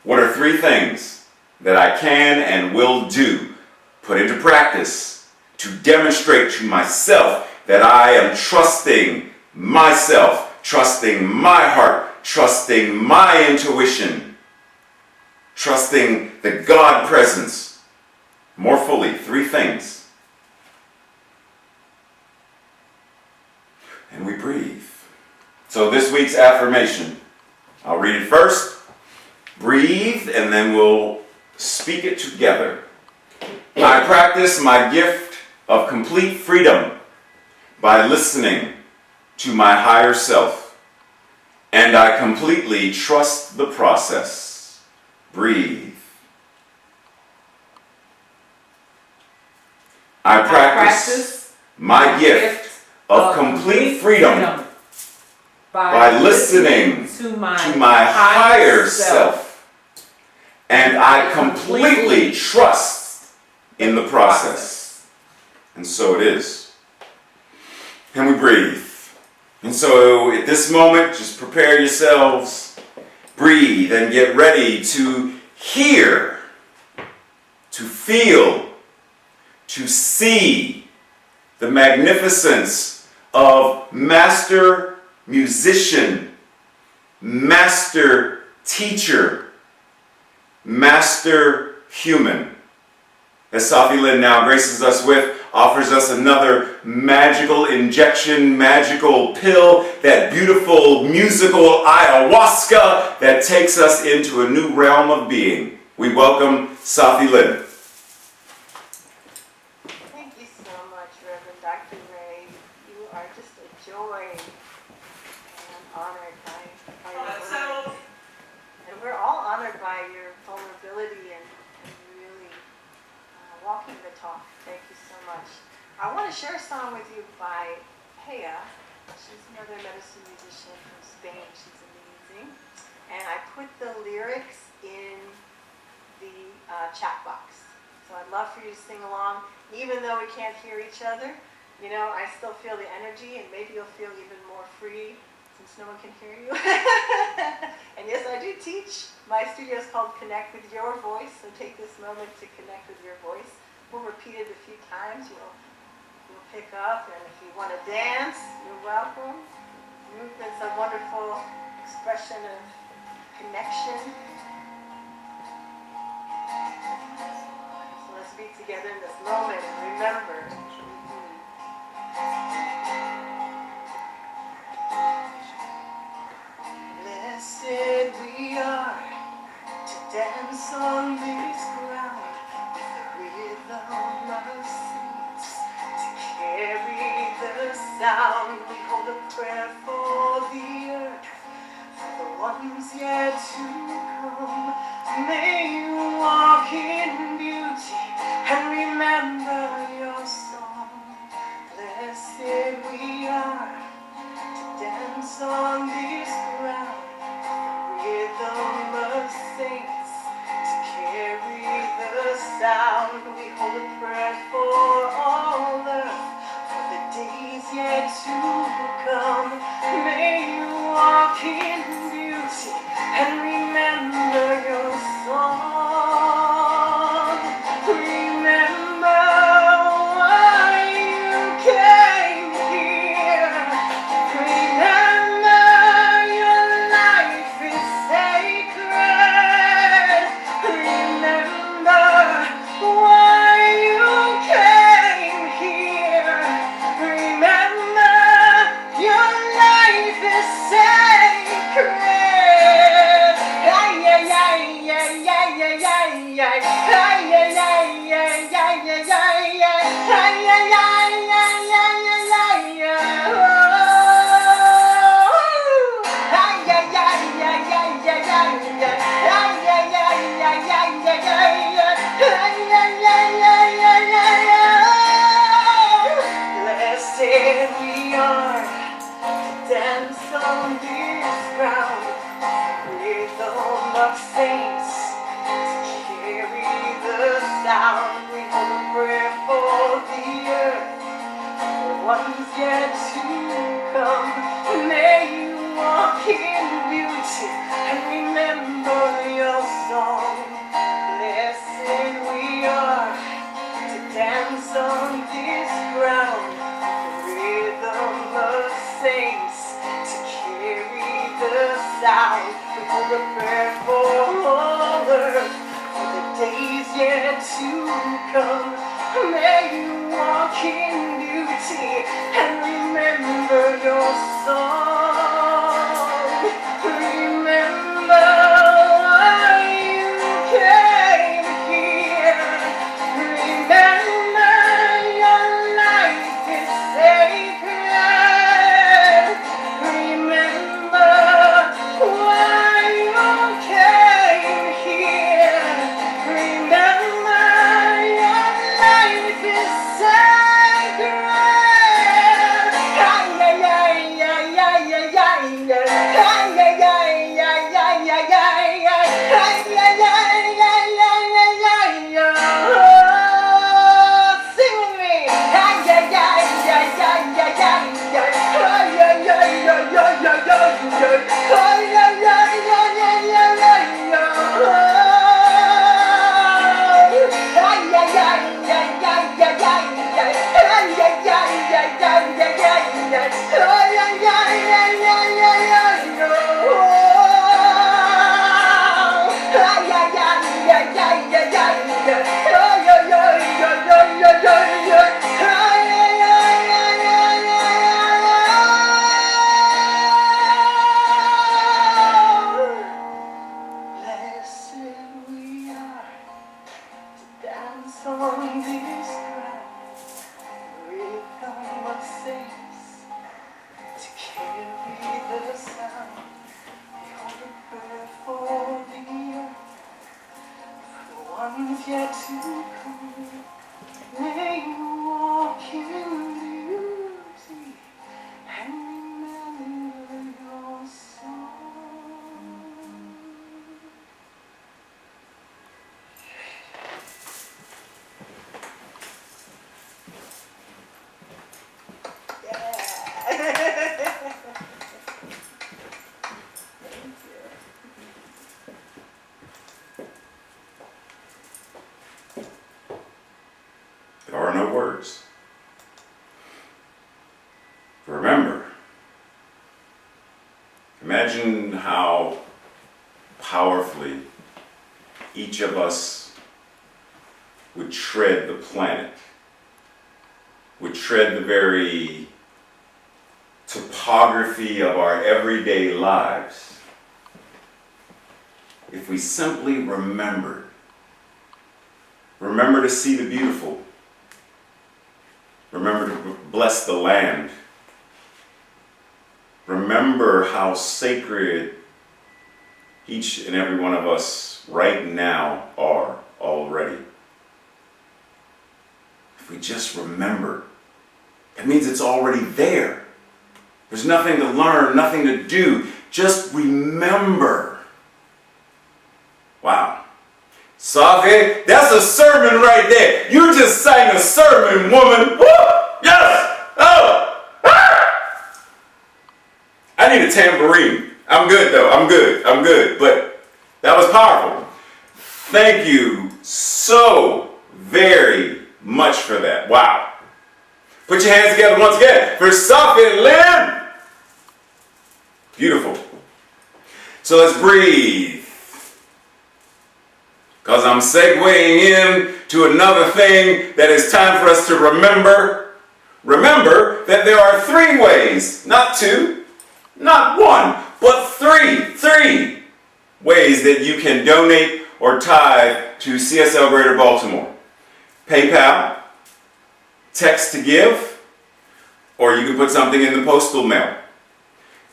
What are 3 things that I can and will do, put into practice, to demonstrate to myself that I am trusting myself, trusting my heart, trusting my intuition, trusting the God presence more fully? 3 things. And we breathe. So this week's affirmation, I'll read it first, breathe, and then we'll speak it together. I practice my gift of complete freedom by listening to my higher self, and I completely trust the process. Breathe. I practice my gift of complete freedom by listening to my higher self, and I completely trust in the process. And so it is. And we breathe. And so at this moment, just prepare yourselves, breathe, and get ready to hear, to feel, to see the magnificence of master musician, master teacher, master human, as Safi Lynn now graces us with, offers us another magical injection, magical pill, that beautiful musical ayahuasca that takes us into a new realm of being. We welcome Safi Lynn. Thank you so much, Reverend Dr. Ray. You are just a joy, and I'm honored by your words. And we're all honored by your vulnerability and really walking the talk. Thank you so much. I want to share a song with you by Pea. She's another medicine musician from Spain. She's amazing. And I put the lyrics in the chat box. So I'd love for you to sing along. Even though we can't hear each other, you know, I still feel the energy, and maybe you'll feel even more free since no one can hear you. And yes, I do teach. My studio is called Connect with Your Voice, so take this moment to connect with your voice. We'll repeat it a few times. You'll pick up, and if you want to dance, you're welcome. Movement's a wonderful expression of connection. So let's be together in this moment and remember. Blessed we are to dance on this ground. Rhythm of saints to carry the sound. We hold a prayer for the earth, for the ones yet to come. May you walk in beauty and remember your song. Blessed we are to dance on this ground. Rhythm of saints to carry the sound. We hold a prayer for all earth, for the days yet to come. May you walk in beauty and remember your song. Remember why you came here. Remember your life is sacred. Remember why you of saints to carry the sound. We hold a prayer for the earth, the ones yet to come. May you walk in beauty and remember your song. Blessed we are to dance on this ground, the rhythm of saints to carry the sound. We hold a prayer for all earth, for the days yet to come. May you walk in beauty and remember your song. Remember why you came here. Remember your life is sacred. Remember why you came here. Remember your life is sacred. Ay, ay, ay, ay, ay, ay, ay, ay, ay, ay, ay, ay, ay, ay, ay. Sing with me. Blessed we are to dance on this ground, rhythm of saints to carry the sound. We hold a prayer for the earth, for the ones yet to come. May you walk in beauty and remember your song. There are no words. Remember. Imagine how powerfully each of us would tread the planet, would tread the very topography of our everyday lives if we simply remembered. Remember to see the beautiful. Remember to bless the land. Remember how sacred each and every one of us right now are already. If we just remember, that means it's already there. There's nothing to learn, nothing to do. Just remember. Wow. Safi, that's a sermon right there. You just sang a sermon, woman. Woo! Yes! Oh! Ah! I need a tambourine. I'm good though. I'm good. But that was powerful. Thank you so very much for that. Wow. Put your hands together once again for Safi Lynn. Beautiful. So let's breathe. Because I'm segueing in to another thing that it's time for us to remember. Remember that there are 3 ways, not 2, not 1, but 3 ways that you can donate or tithe to CSL Greater Baltimore. PayPal, text to give, or you can put something in the postal mail.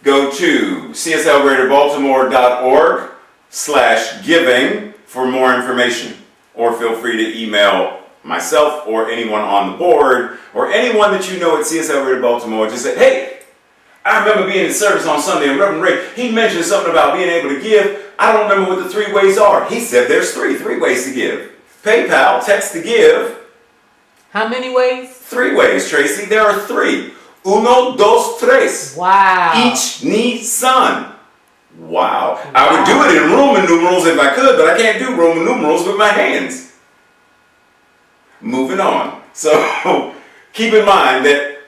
Go to cslgreaterbaltimore.org/giving for more information, or feel free to email myself or anyone on the board or anyone that you know at CSL Greater Baltimore. Just say, hey, I remember being in service on Sunday, and Reverend Ray, he mentioned something about being able to give. I don't remember what the 3 ways are. He said there's three ways to give. PayPal, text to give. How many ways? 3 ways, Tracy. There are 3. Uno, dos, tres. Wow. Each ni son. Wow. I would do it in Roman numerals if I could, but I can't do Roman numerals with my hands. Moving on. So keep in mind that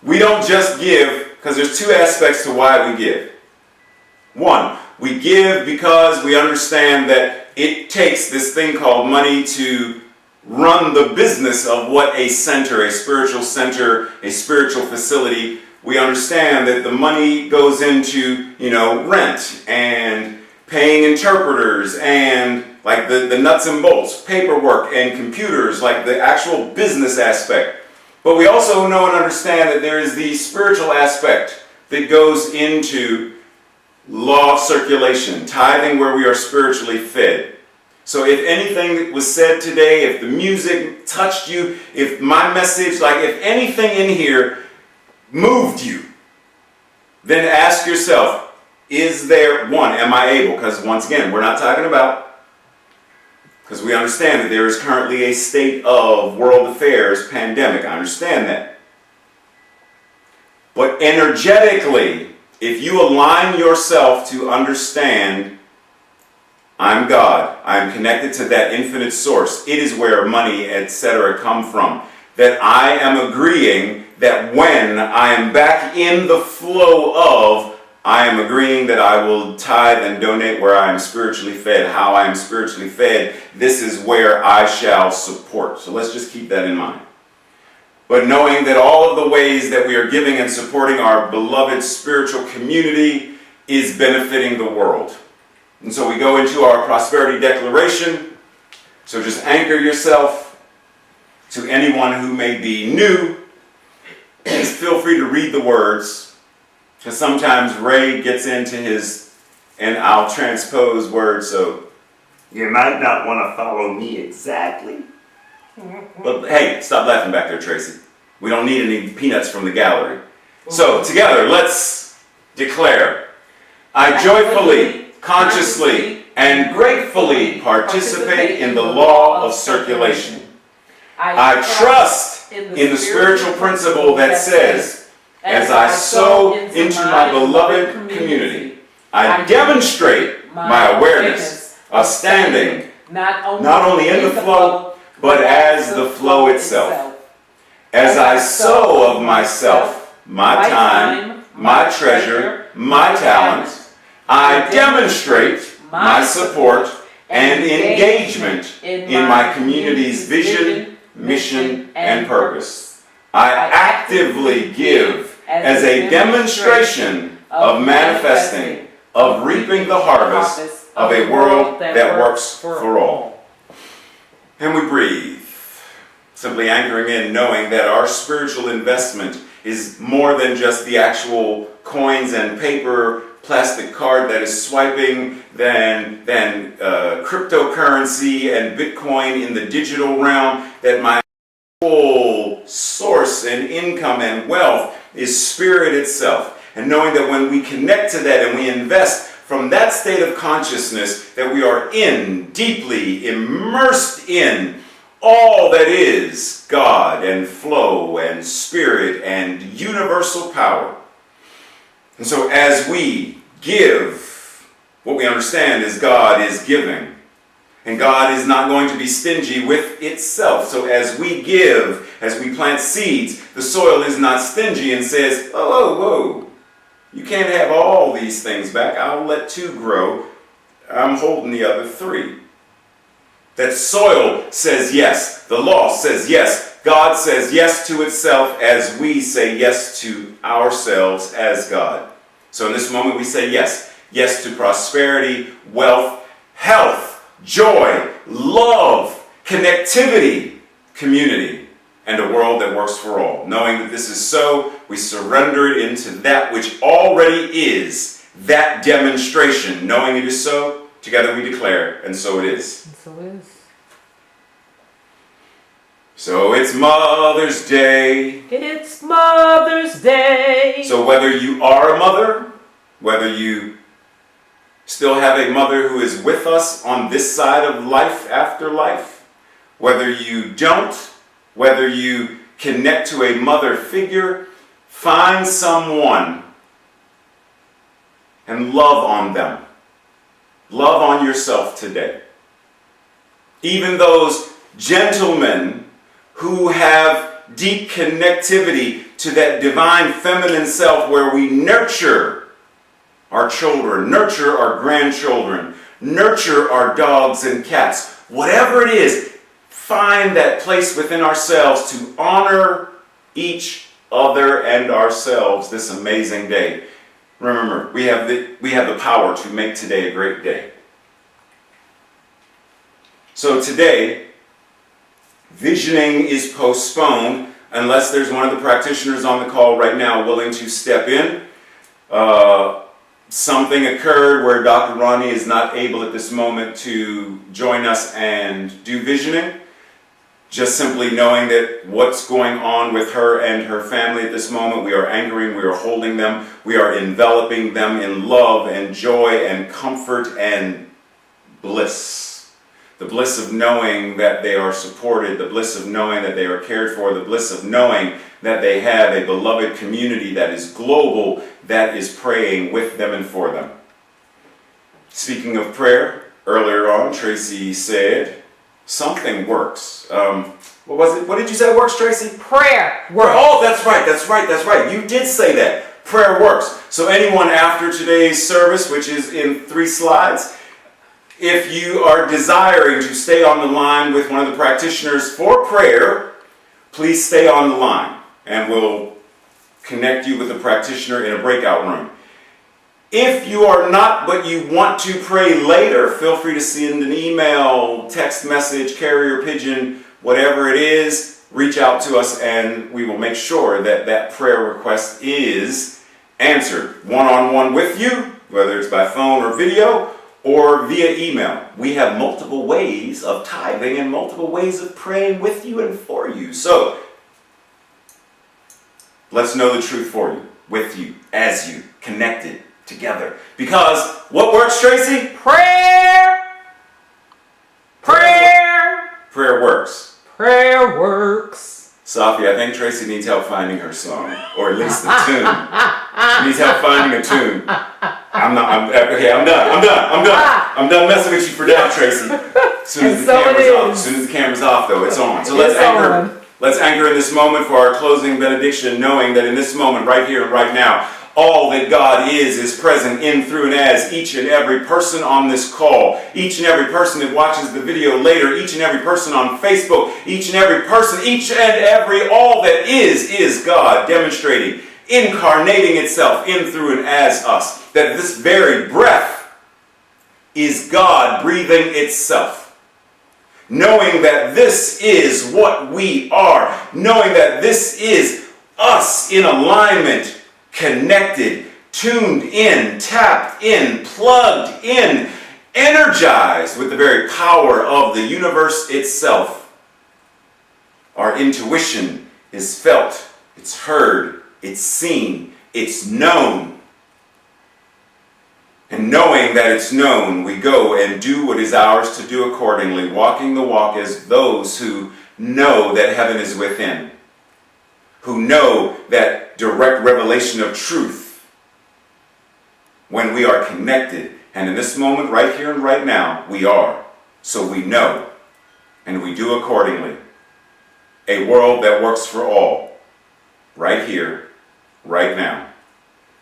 we don't just give, because there's 2 aspects to why we give. 1, we give because we understand that it takes this thing called money to run the business of what a center, a spiritual facility. We understand that the money goes into, rent and paying interpreters and like the nuts and bolts, paperwork and computers, like the actual business aspect. But we also know and understand that there is the spiritual aspect that goes into law of circulation, tithing where we are spiritually fed. So if anything that was said today, if the music touched you, if my message, if anything in here moved you, then ask yourself, is there, 1, am I able? Because once again, we're not talking about, because we understand that there is currently a state of world affairs pandemic. I understand that. But energetically, if you align yourself to understand, I'm God, I'm connected to that infinite source, it is where money, etc. come from, that I am agreeing that when I am back in the flow of, I am agreeing that I will tithe and donate where I am spiritually fed, how I am spiritually fed, this is where I shall support. So let's just keep that in mind. But knowing that all of the ways that we are giving and supporting our beloved spiritual community is benefiting the world. And so we go into our prosperity declaration. So just anchor yourself. To anyone who may be new, please feel free to read the words. Because sometimes Ray gets into his, and I'll transpose words, so you might not want to follow me exactly. But hey, stop laughing back there, Tracy. We don't need any peanuts from the gallery. So together, let's declare, I joyfully, consciously, and gratefully participate in the law of circulation. I trust in the spiritual principle that says, as I sow into my beloved community, I demonstrate my awareness of standing not only in the flow, but as the flow itself. As I sow of myself, my time, my treasure, my talent, I demonstrate my support and engagement in my community's vision, mission, and purpose. I actively give as a demonstration of manifesting, of reaping the harvest of a world that works for all. And we breathe, simply anchoring in, knowing that our spiritual investment is more than just the actual coins and paper plastic card that is swiping, than cryptocurrency and Bitcoin in the digital realm, that my whole source and income and wealth is spirit itself. And knowing that when we connect to that and we invest from that state of consciousness, that we are deeply immersed in all that is God and flow and spirit and universal power. And so as we give, what we understand is God is giving. And God is not going to be stingy with itself. So as we give, as we plant seeds, the soil is not stingy and says, whoa, you can't have all these things back. I'll let 2 grow. I'm holding the other 3. That soil says yes. The law says yes. God says yes to itself as we say yes to ourselves as God. So in this moment we say yes. Yes to prosperity, wealth, health, joy, love, connectivity, community, and a world that works for all. Knowing that this is so, we surrender it into that which already is that demonstration. Knowing it is so, together we declare, and so it is. And so it is. So it's Mother's Day. It's Mother's Day. So whether you are a mother, whether you still have a mother who is with us on this side of life after life, whether you don't, whether you connect to a mother figure, find someone and love on them. Love on yourself today. Even those gentlemen who have deep connectivity to that divine feminine self where we nurture our children, nurture our grandchildren, nurture our dogs and cats. Whatever it is, find that place within ourselves to honor each other and ourselves this amazing day. Remember, we have the power to make today a great day. So today, visioning is postponed unless there's one of the practitioners on the call right now willing to step in. Something occurred where Dr. Ronnie is not able at this moment to join us and do visioning. Just simply knowing that what's going on with her and her family at this moment, we are anchoring, we are holding them, we are enveloping them in love and joy and comfort and bliss. The bliss of knowing that they are supported, the bliss of knowing that they are cared for, the bliss of knowing that they have a beloved community that is global, that is praying with them and for them. Speaking of prayer, earlier on, Tracy said, something works. What was it? What did you say works, Tracy? Prayer works. Oh, that's right. You did say that. Prayer works. So anyone after today's service, which is in 3 slides, if you are desiring to stay on the line with one of the practitioners for prayer, please stay on the line and we'll connect you with a practitioner in a breakout room. If you are not, but you want to pray later, feel free to send an email, text message, carrier pigeon, whatever it is, reach out to us and we will make sure that that prayer request is answered one-on-one with you, whether it's by phone or video, or via email. We have multiple ways of tithing and multiple ways of praying with you and for you. So, let's know the truth for you, with you, as you, connected, together. Because what works, Tracy? Prayer. Prayer. Prayer works. Prayer works. Sophie, I think Tracy needs help finding her song, or at least the tune. She needs help finding a tune. I'm done messing with you for now, Tracy. As soon as the camera's off, though, it's on. So let's anchor in this moment for our closing benediction, knowing that in this moment, right here and right now, all that God is present in, through, and as each and every person on this call, each and every person that watches the video later, each and every person on Facebook, each and every person, all that is God demonstrating, incarnating itself in, through, and as us. That this very breath is God breathing itself. Knowing that this is what we are. Knowing that this is us in alignment, connected, tuned in, tapped in, plugged in, energized with the very power of the universe itself. Our intuition is felt, it's heard, it's seen, it's known. And knowing that it's known, we go and do what is ours to do accordingly, walking the walk as those who know that heaven is within, who know that direct revelation of truth when we are connected. And in this moment, right here and right now, we are. So we know, and we do accordingly. A world that works for all, right here, right now.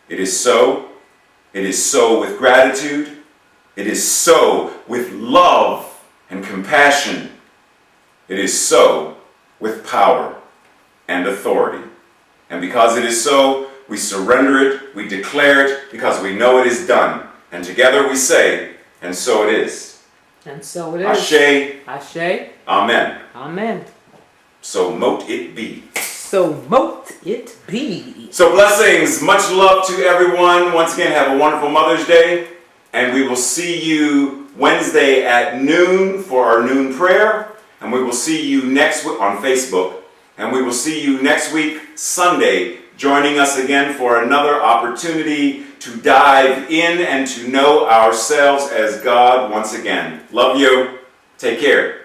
It is so. It is so with gratitude. It is so with love and compassion. It is so with power and authority. And because it is so, we surrender it, we declare it, because we know it is done. And together we say, and so it is. And so it is. Ashe. Ashe. Amen. Amen. So mote it be. So mote it be. So blessings, much love to everyone. Once again, have a wonderful Mother's Day. And we will see you Wednesday at noon for our noon prayer. And we will see you next week on Facebook. And we will see you next week, Sunday, joining us again for another opportunity to dive in and to know ourselves as God once again. Love you. Take care.